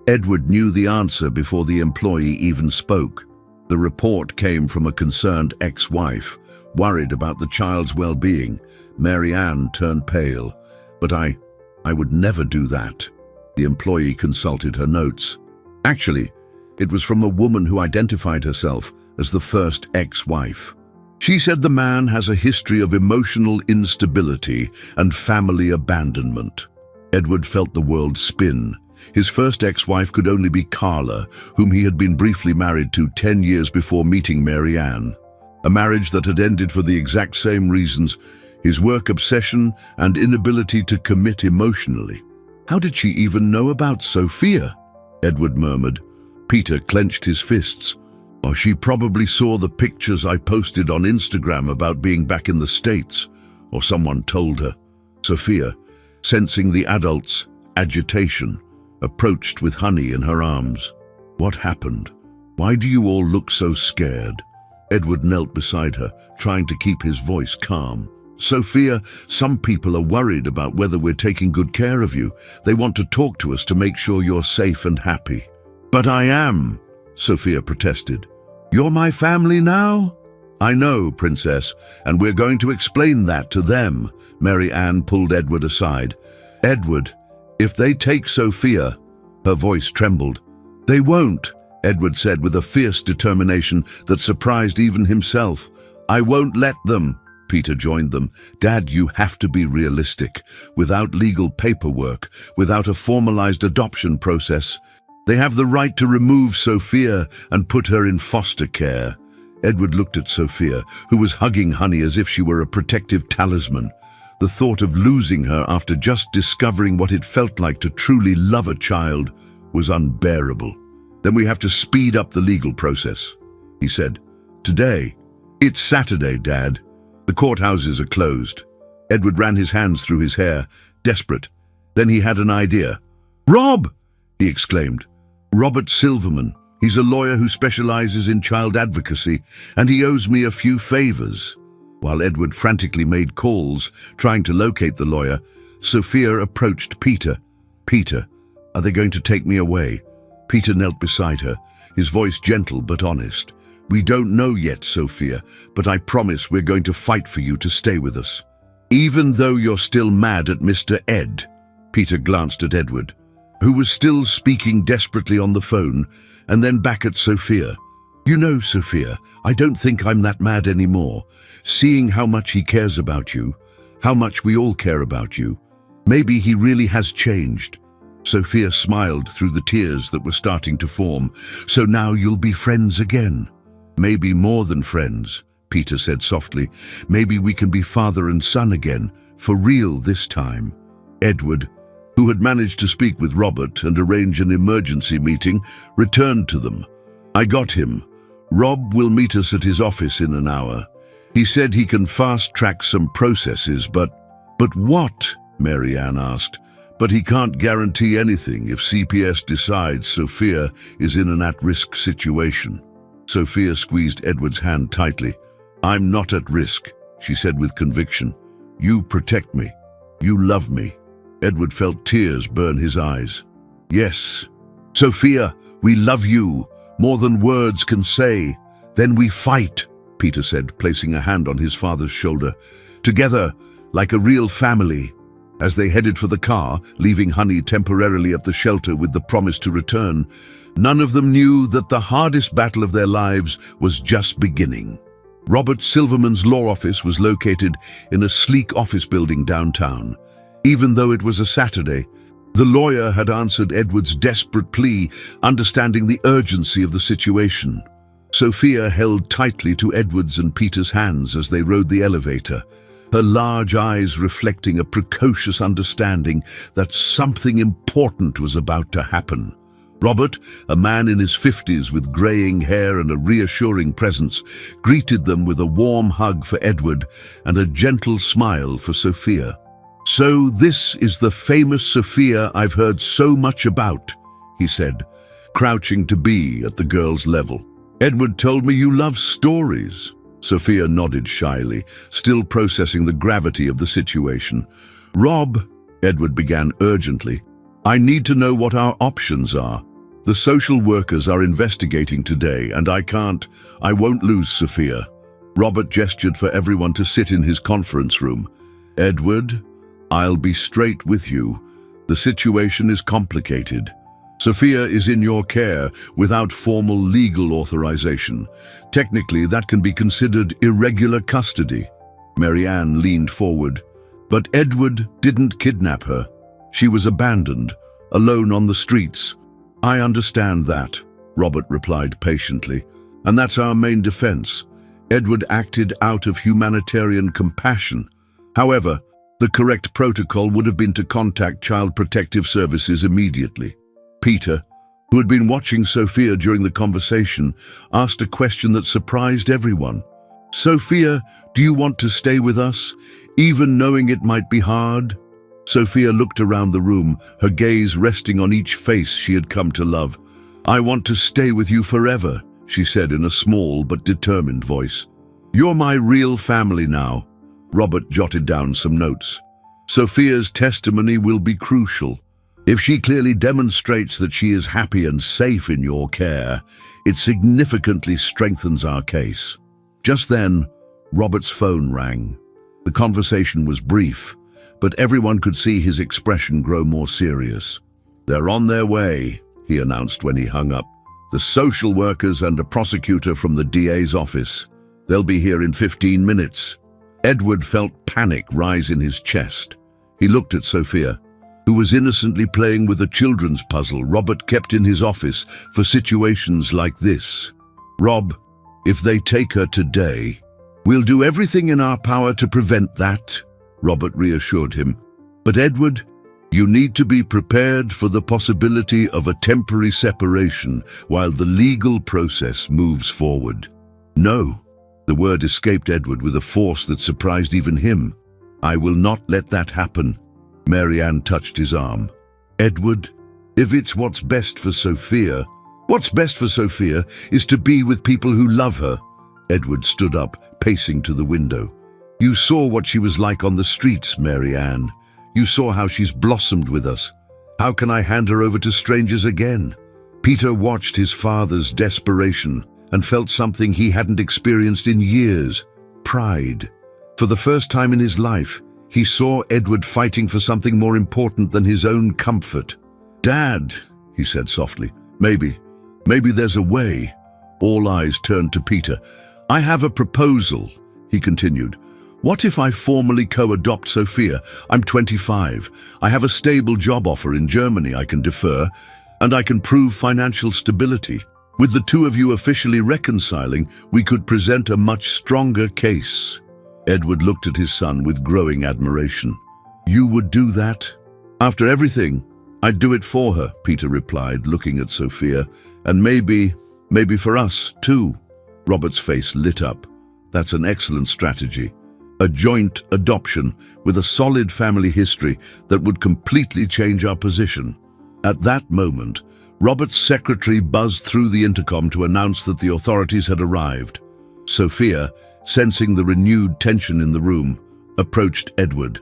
Edward knew the answer before the employee even spoke. The report came from a concerned ex-wife, worried about the child's well-being. Mary Ann turned pale. "But I would never do that." The employee consulted her notes. Actually, it was from a woman who identified herself as the first ex-wife. She said the man has a history of emotional instability and family abandonment. Edward felt the world spin. His first ex-wife could only be Carla, whom he had been briefly married to 10 years before meeting Mary Ann. A marriage that had ended for the exact same reasons: his work obsession and inability to commit emotionally. "How did she even know about Sophia?" Edward murmured. Peter clenched his fists. "Oh, she probably saw the pictures I posted on Instagram about being back in the States, or someone told her." Sophia, sensing the adult's agitation, approached with Honey in her arms. "What happened? Why do you all look so scared?" Edward knelt beside her, trying to keep his voice calm. "Sophia, some people are worried about whether we're taking good care of you. They want to talk to us to make sure you're safe and happy." "But I am," Sophia protested. "You're my family now?" "I know, Princess, and we're going to explain that to them." Mary Ann pulled Edward aside. "Edward, if they take Sophia—" Her voice trembled. "They won't," Edward said with a fierce determination that surprised even himself. "I won't let them." Peter joined them. "Dad, you have to be realistic. Without legal paperwork, without a formalized adoption process, they have the right to remove Sophia and put her in foster care." Edward looked at Sophia, who was hugging Honey as if she were a protective talisman. The thought of losing her after just discovering what it felt like to truly love a child was unbearable. "Then we have to speed up the legal process," he said. "Today. It's Saturday, Dad. The courthouses are closed." Edward ran his hands through his hair, desperate. Then he had an idea. "Rob!" he exclaimed. "Robert Silverman. He's a lawyer who specializes in child advocacy, and he owes me a few favors." While Edward frantically made calls, trying to locate the lawyer, Sophia approached Peter. "Peter, are they going to take me away?" Peter knelt beside her, his voice gentle but honest. "We don't know yet, Sophia, but I promise we're going to fight for you to stay with us. Even though you're still mad at Mr. Ed." Peter glanced at Edward, who was still speaking desperately on the phone, and then back at Sophia. "You know, Sophia, I don't think I'm that mad anymore. Seeing how much he cares about you, how much we all care about you, maybe he really has changed." Sophia smiled through the tears that were starting to form. "So now you'll be friends again?" "Maybe more than friends," Peter said softly. "Maybe we can be father and son again, for real this time." Edward, who had managed to speak with Robert and arrange an emergency meeting, returned to them. "I got him. Rob will meet us at his office in an hour. He said he can fast-track some processes, but..." "But what?" Mary Ann asked. "But he can't guarantee anything if CPS decides Sophia is in an at-risk situation." Sophia squeezed Edward's hand tightly. "I'm not at risk," she said with conviction. "You protect me. You love me." Edward felt tears burn his eyes. "Yes. Sophia, we love you, more than words can say." "Then we fight," Peter said, placing a hand on his father's shoulder. "Together, like a real family." As they headed for the car, leaving Honey temporarily at the shelter with the promise to return, none of them knew that the hardest battle of their lives was just beginning. Robert Silverman's law office was located in a sleek office building downtown. Even though it was a Saturday, the lawyer had answered Edward's desperate plea, understanding the urgency of the situation. Sophia held tightly to Edward's and Peter's hands as they rode the elevator, her large eyes reflecting a precocious understanding that something important was about to happen. Robert, a man in his 50s with graying hair and a reassuring presence, greeted them with a warm hug for Edward and a gentle smile for Sophia. "So this is the famous Sophia I've heard so much about," he said, crouching to be at the girl's level. "Edward told me you love stories." Sophia nodded shyly, still processing the gravity of the situation. "Rob," Edward began urgently, "I need to know what our options are. The social workers are investigating today, and I won't lose Sophia." Robert gestured for everyone to sit in his conference room. "Edward, I'll be straight with you. The situation is complicated. Sophia is in your care without formal legal authorization. Technically, that can be considered irregular custody." Mary Ann leaned forward. "But Edward didn't kidnap her. She was abandoned, alone on the streets." "I understand that," Robert replied patiently. "And that's our main defense. Edward acted out of humanitarian compassion. However, the correct protocol would have been to contact Child Protective Services immediately." Peter, who had been watching Sophia during the conversation, asked a question that surprised everyone. "Sophia, do you want to stay with us, even knowing it might be hard?" Sophia looked around the room, her gaze resting on each face she had come to love. "I want to stay with you forever," she said in a small but determined voice. "You're my real family now." Robert jotted down some notes. "Sophia's testimony will be crucial. If she clearly demonstrates that she is happy and safe in your care, it significantly strengthens our case." Just then, Robert's phone rang. The conversation was brief, but everyone could see his expression grow more serious. "They're on their way," he announced when he hung up. "The social workers and a prosecutor from the DA's office. They'll be here in 15 minutes. Edward felt panic rise in his chest. He looked at Sophia, who was innocently playing with a children's puzzle Robert kept in his office for situations like this. "Rob, if they take her today, we'll do everything in our power to prevent that," Robert reassured him. "But Edward, you need to be prepared for the possibility of a temporary separation while the legal process moves forward." "No," the word escaped Edward with a force that surprised even him. "I will not let that happen." Marianne touched his arm. "Edward, if it's what's best for Sophia, what's best for Sophia is to be with people who love her." Edward stood up, pacing to the window. "You saw what she was like on the streets, Marianne. You saw how she's blossomed with us. How can I hand her over to strangers again?" Peter watched his father's desperation and felt something he hadn't experienced in years: pride. For the first time in his life, he saw Edward fighting for something more important than his own comfort. "Dad," he said softly, maybe there's a way." All eyes turned to Peter. "I have a proposal," he continued. "What if I formally co-adopt Sophia? I'm 25. I have a stable job offer in Germany I can defer, and I can prove financial stability. With the two of you officially reconciling, we could present a much stronger case." Edward looked at his son with growing admiration. "You would do that?" "After everything, I'd do it for her," Peter replied, looking at Sophia. "And maybe for us, too." Robert's face lit up. "That's an excellent strategy. A joint adoption with a solid family history that would completely change our position." At that moment, Robert's secretary buzzed through the intercom to announce that the authorities had arrived. Sophia, sensing the renewed tension in the room, approached Edward.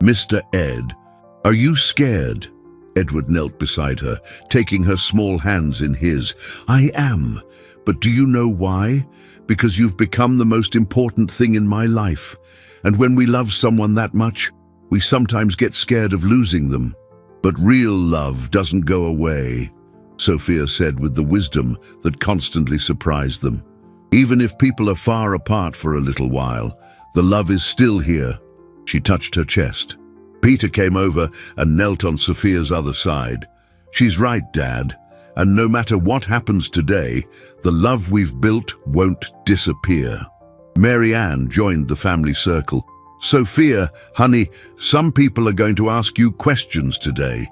"Mr. Ed, are you scared?" Edward knelt beside her, taking her small hands in his. "I am, but do you know why? Because you've become the most important thing in my life. And when we love someone that much, we sometimes get scared of losing them. But real love doesn't go away," Sophia said with the wisdom that constantly surprised them. "Even if people are far apart for a little while, the love is still here." She touched her chest. Peter came over and knelt on Sophia's other side. "She's right, Dad, and no matter what happens today, the love we've built won't disappear." Marianne joined the family circle. "Sophia, honey, some people are going to ask you questions today.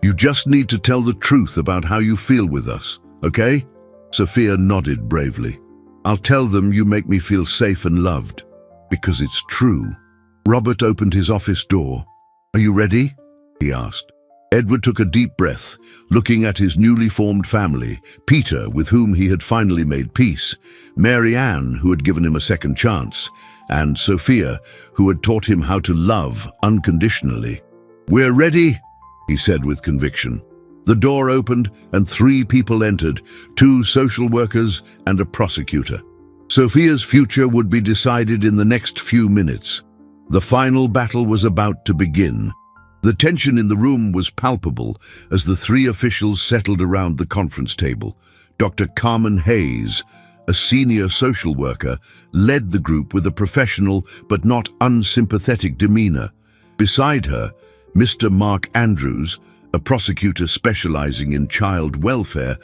You just need to tell the truth about how you feel with us, okay?" Sophia nodded bravely. "I'll tell them you make me feel safe and loved, because it's true." Robert opened his office door. "Are you ready?" he asked. Edward took a deep breath, looking at his newly formed family: Peter, with whom he had finally made peace; Marianne, who had given him a second chance; and Sophia, who had taught him how to love unconditionally. "We're ready," he said with conviction. The door opened and 3 people entered, 2 social workers and a prosecutor. Sophia's future would be decided in the next few minutes. The final battle was about to begin. The tension in the room was palpable as the 3 officials settled around the conference table. Dr. Carmen Hayes, a senior social worker, led the group with a professional but not unsympathetic demeanor. Beside her, Mr. Mark Andrews, a prosecutor specializing in child welfare,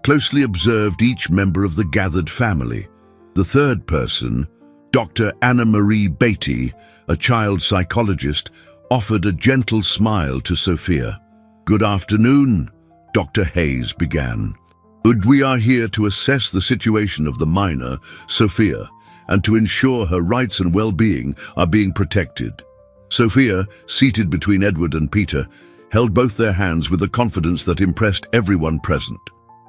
closely observed each member of the gathered family. The third person, Dr. Anna Marie Beatty, a child psychologist, offered a gentle smile to Sophia. "Good afternoon," Dr. Hayes began. "We are here to assess the situation of the minor, Sophia, and to ensure her rights and well-being are being protected." Sophia, seated between Edward and Peter, held both their hands with a confidence that impressed everyone present.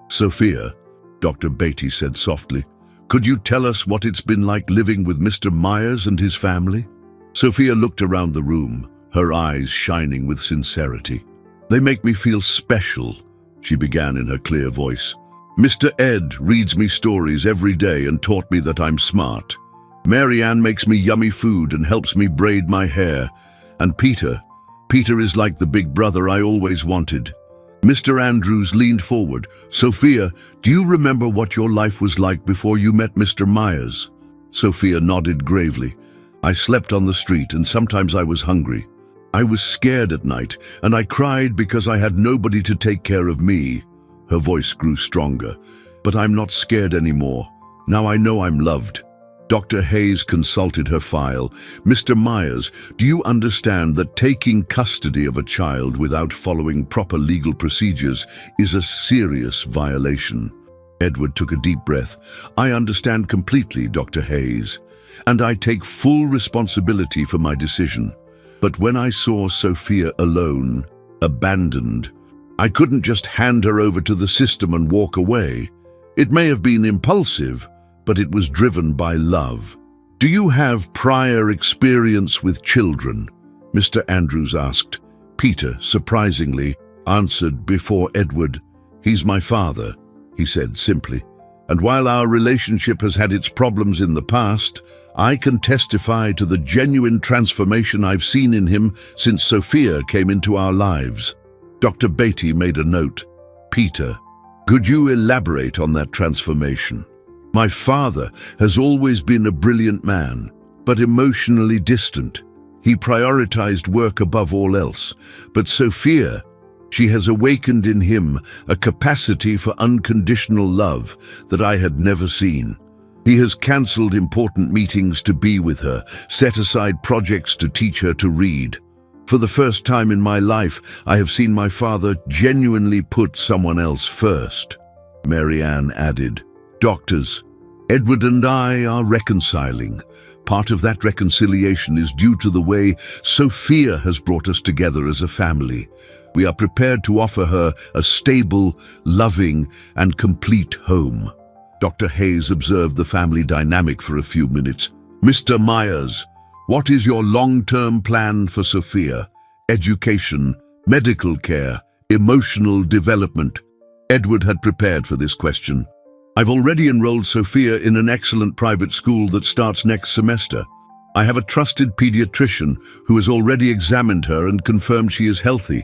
"Sophia, Dr. Beatty said softly. "Could you tell us what it's been like living with Mr. Myers and his family?" Sophia looked around the room, her eyes shining with sincerity. "They make me feel special," she began in her clear voice. "Mr. Ed reads me stories every day and taught me that I'm smart. Mary Ann makes me yummy food and helps me braid my hair. And Peter is like the big brother I always wanted." Mr. Andrews leaned forward. "Sophia, do you remember what your life was like before you met Mr. Myers?" Sophia nodded gravely. "I slept on the street and sometimes I was hungry. I was scared at night and I cried because I had nobody to take care of me." Her voice grew stronger. "But I'm not scared anymore. Now I know I'm loved." Dr. Hayes consulted her file. "Mr. Myers, do you understand that taking custody of a child without following proper legal procedures is a serious violation?" Edward took a deep breath. "I understand completely, Dr. Hayes, and I take full responsibility for my decision. But when I saw Sophia alone, abandoned, I couldn't just hand her over to the system and walk away. It may have been impulsive, but it was driven by love." "Do you have prior experience with children?" Mr. Andrews asked. Peter, surprisingly, answered before Edward. "He's my father," he said simply. "And while our relationship has had its problems in the past, I can testify to the genuine transformation I've seen in him since Sophia came into our lives." Dr. Beatty made a note. "Peter, could you elaborate on that transformation? My father has always been a brilliant man, but emotionally distant. He prioritized work above all else. But Sophia, she has awakened in him a capacity for unconditional love that I had never seen. He has cancelled important meetings to be with her, set aside projects to teach her to read. For the first time in my life, I have seen my father genuinely put someone else first." Mary Ann added, "Doctors, Edward and I are reconciling. Part of that reconciliation is due to the way Sophia has brought us together as a family. We are prepared to offer her a stable, loving, and complete home." Dr. Hayes observed the family dynamic for a few minutes. "Mr. Myers, what is your long-term plan for Sophia? Education, medical care, emotional development?" Edward had prepared for this question. "I've already enrolled Sophia in an excellent private school that starts next semester. I have a trusted pediatrician who has already examined her and confirmed she is healthy.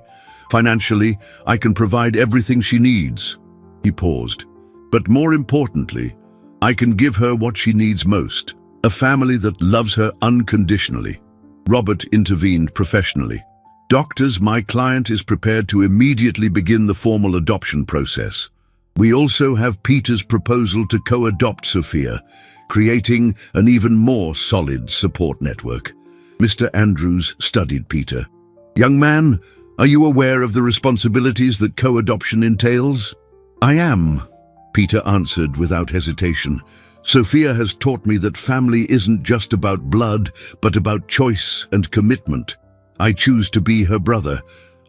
Financially, I can provide everything she needs." He paused. "But more importantly, I can give her what she needs most, a family that loves her unconditionally." Robert intervened professionally. "Doctors, my client is prepared to immediately begin the formal adoption process. We also have Peter's proposal to co-adopt Sophia, creating an even more solid support network." Mr. Andrews studied Peter. "Young man, are you aware of the responsibilities that co-adoption entails?" "I am," Peter answered without hesitation. "Sophia has taught me that family isn't just about blood, but about choice and commitment. I choose to be her brother.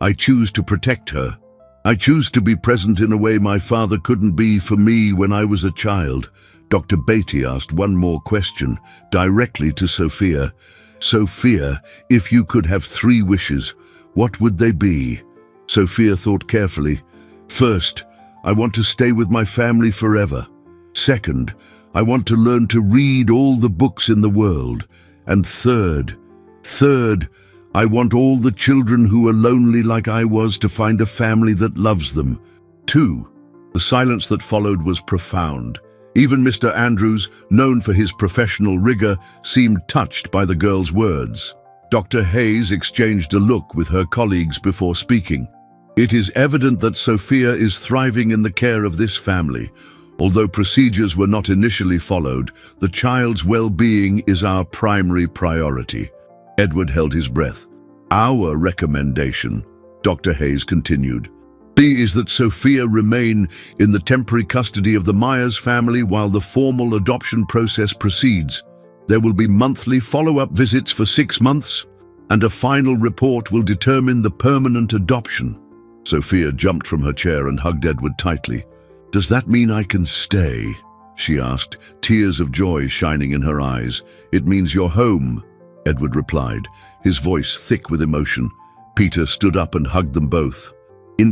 I choose to protect her. I choose to be present in a way my father couldn't be for me when I was a child." Dr. Beatty asked one more question, directly to Sophia. "Sophia, if you could have 3 wishes, what would they be?" Sophia thought carefully. "First, I want to stay with my family forever. Second, I want to learn to read all the books in the world. And third, I want all the children who are lonely like I was to find a family that loves them." 2. The silence that followed was profound. Even Mr. Andrews, known for his professional rigor, seemed touched by the girl's words. Dr. Hayes exchanged a look with her colleagues before speaking. "It is evident that Sophia is thriving in the care of this family. Although procedures were not initially followed, the child's well-being is our primary priority." Edward held his breath. "Our recommendation," Dr. Hayes continued, "is that Sophia remain in the temporary custody of the Myers family while the formal adoption process proceeds. There will be monthly follow-up visits for 6 months, and a final report will determine the permanent adoption." Sophia jumped from her chair and hugged Edward tightly. "Does that mean I can stay?" she asked, tears of joy shining in her eyes. "It means you're home," Edward replied, his voice thick with emotion. Peter stood up and hugged them both.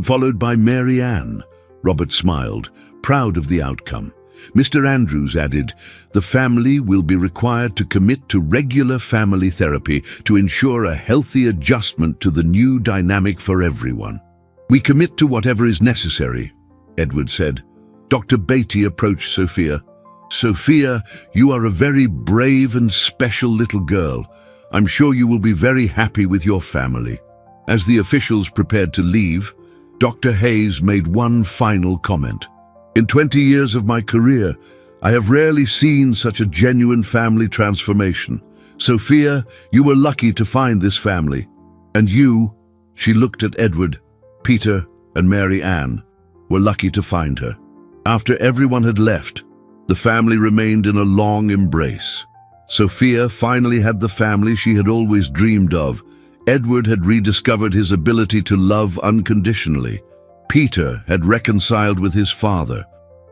Followed by Mary Ann. Robert smiled, proud of the outcome. Mr. Andrews added, "The family will be required to commit to regular family therapy to ensure a healthy adjustment to the new dynamic for everyone." "We commit to whatever is necessary," Edward said. Dr. Beatty approached Sophia. "Sophia, you are a very brave and special little girl. I'm sure you will be very happy with your family." As the officials prepared to leave, Dr. Hayes made one final comment. "In 20 years of my career, I have rarely seen such a genuine family transformation. Sophia, you were lucky to find this family. And you," she looked at Edward, "Peter, and Mary Ann, were lucky to find her." After everyone had left, the family remained in a long embrace. Sophia finally had the family she had always dreamed of. Edward had rediscovered his ability to love unconditionally. Peter had reconciled with his father,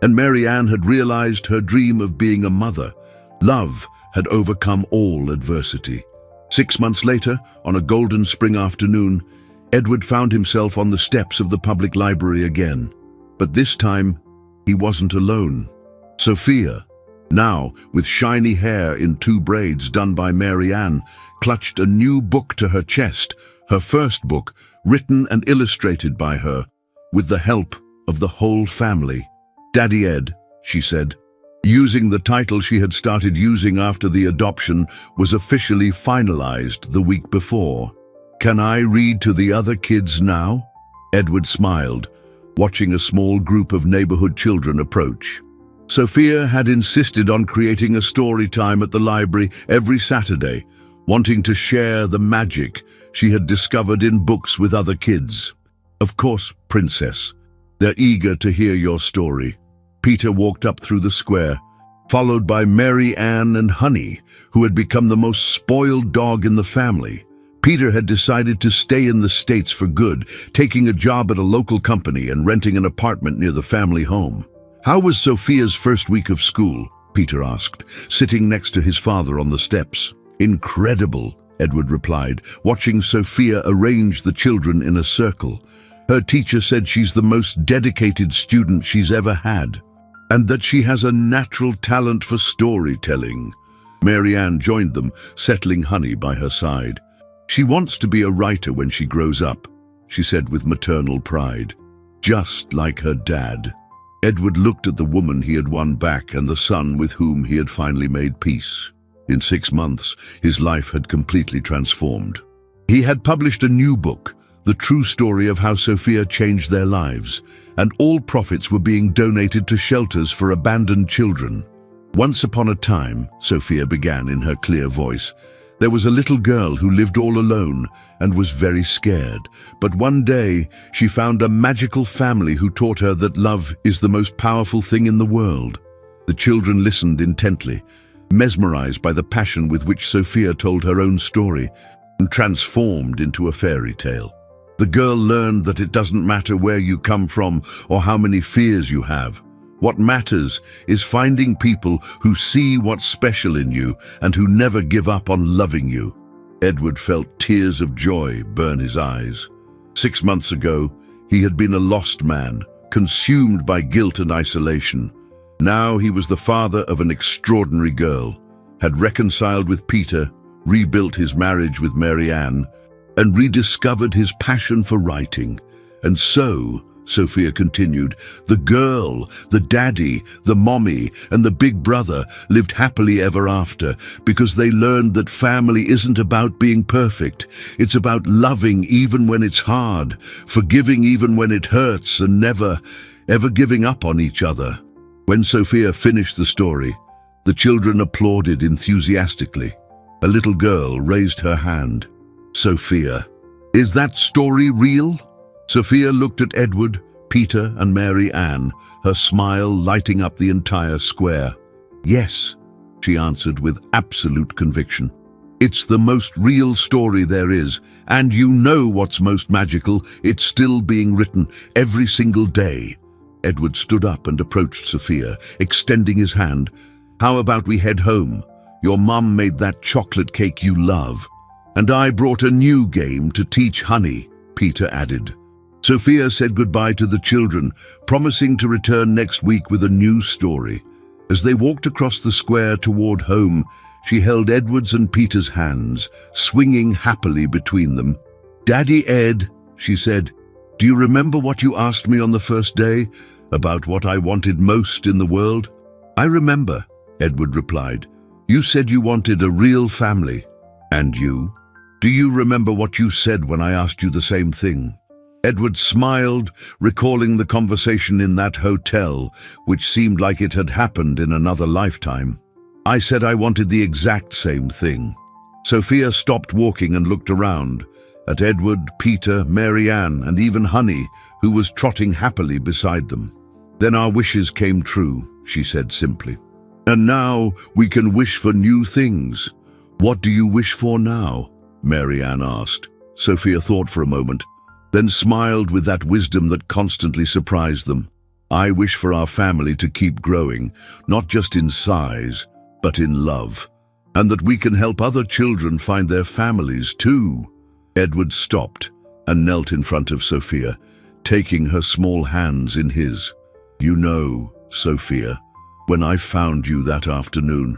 and Mary Ann had realized her dream of being a mother. Love had overcome all adversity. 6 months later, on a golden spring afternoon, Edward found himself on the steps of the public library again. But this time, he wasn't alone. Sophia, now with shiny hair in 2 braids done by Mary Ann, clutched a new book to her chest, her first book, written and illustrated by her, with the help of the whole family. "Daddy Ed," she said. Using the title she had started using after the adoption was officially finalized the week before. "Can I read to the other kids now?" Edward smiled, watching a small group of neighborhood children approach. Sophia had insisted on creating a story time at the library every Saturday, wanting to share the magic she had discovered in books with other kids. "Of course, Princess. They're eager to hear your story." Peter walked up through the square, followed by Mary Ann and Honey, who had become the most spoiled dog in the family. Peter had decided to stay in the States for good, taking a job at a local company and renting an apartment near the family home. "How was Sophia's first week of school?" Peter asked, sitting next to his father on the steps. "Incredible," Edward replied, watching Sophia arrange the children in a circle. "Her teacher said she's the most dedicated student she's ever had, and that she has a natural talent for storytelling." Mary Ann joined them, settling Honey by her side. "She wants to be a writer when she grows up," she said with maternal pride. "Just like her dad." Edward looked at the woman he had won back and the son with whom he had finally made peace. In 6 months, his life had completely transformed. He had published a new book, the true story of how Sophia changed their lives, and all profits were being donated to shelters for abandoned children. "Once upon a time," Sophia began in her clear voice, "there was a little girl who lived all alone and was very scared. But one day, she found a magical family who taught her that love is the most powerful thing in the world." The children listened intently, mesmerized by the passion with which Sophia told her own story, and transformed into a fairy tale. The girl learned that it doesn't matter where you come from or how many fears you have. What matters is finding people who see what's special in you and who never give up on loving you. Edward felt tears of joy burn his eyes. 6 months ago, he had been a lost man, consumed by guilt and isolation. Now he was the father of an extraordinary girl, had reconciled with Peter, rebuilt his marriage with Mary Ann, and rediscovered his passion for writing. And so, Sophia continued, the girl, the daddy, the mommy, and the big brother lived happily ever after because they learned that family isn't about being perfect. It's about loving even when it's hard, forgiving even when it hurts, and never, ever giving up on each other. When Sophia finished the story, the children applauded enthusiastically. A little girl raised her hand. "Sophia, is that story real?" Sophia looked at Edward, Peter, and Mary Ann, her smile lighting up the entire square. "Yes," she answered with absolute conviction. "It's the most real story there is, and you know what's most magical? It's still being written every single day." Edward stood up and approached Sophia, extending his hand. "How about we head home? Your mum made that chocolate cake you love. And I brought a new game to teach Honey," Peter added. Sophia said goodbye to the children, promising to return next week with a new story. As they walked across the square toward home, she held Edward's and Peter's hands, swinging happily between them. "Daddy Ed," she said, "do you remember what you asked me on the first day, about what I wanted most in the world?" "I remember," Edward replied. "You said you wanted a real family." "And you? Do you remember what you said when I asked you the same thing?" Edward smiled, recalling the conversation in that hotel, which seemed like it had happened in another lifetime. "I said I wanted the exact same thing." Sophia stopped walking and looked around, at Edward, Peter, Mary Ann, and even Honey, who was trotting happily beside them. "Then our wishes came true," she said simply. "And now we can wish for new things." "What do you wish for now?" Mary Ann asked. Sophia thought for a moment, then smiled with that wisdom that constantly surprised them. "I wish for our family to keep growing, not just in size, but in love, and that we can help other children find their families too." Edward stopped and knelt in front of Sophia, taking her small hands in his. "You know, Sophia, when I found you that afternoon,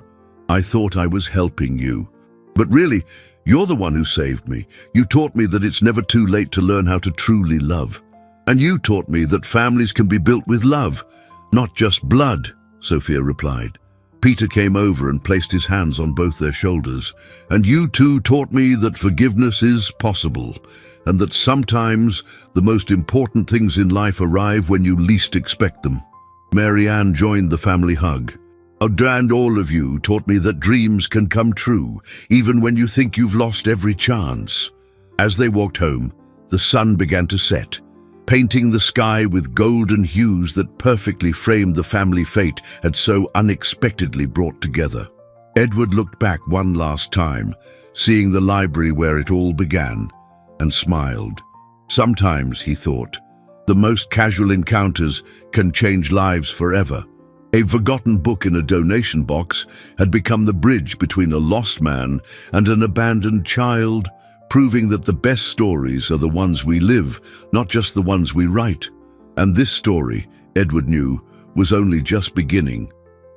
I thought I was helping you. But really, you're the one who saved me. You taught me that it's never too late to learn how to truly love. And you taught me that families can be built with love, not just blood," Sophia replied. Peter came over and placed his hands on both their shoulders. "And you too taught me that forgiveness is possible, and that sometimes the most important things in life arrive when you least expect them." Mary Ann joined the family hug. "And all of you taught me that dreams can come true, even when you think you've lost every chance." As they walked home, the sun began to set, painting the sky with golden hues that perfectly framed the family fate had so unexpectedly brought together. Edward looked back one last time, seeing the library where it all began, and smiled. Sometimes, he thought, the most casual encounters can change lives forever. A forgotten book in a donation box had become the bridge between a lost man and an abandoned child, proving that the best stories are the ones we live, not just the ones we write. And this story, Edward knew, was only just beginning.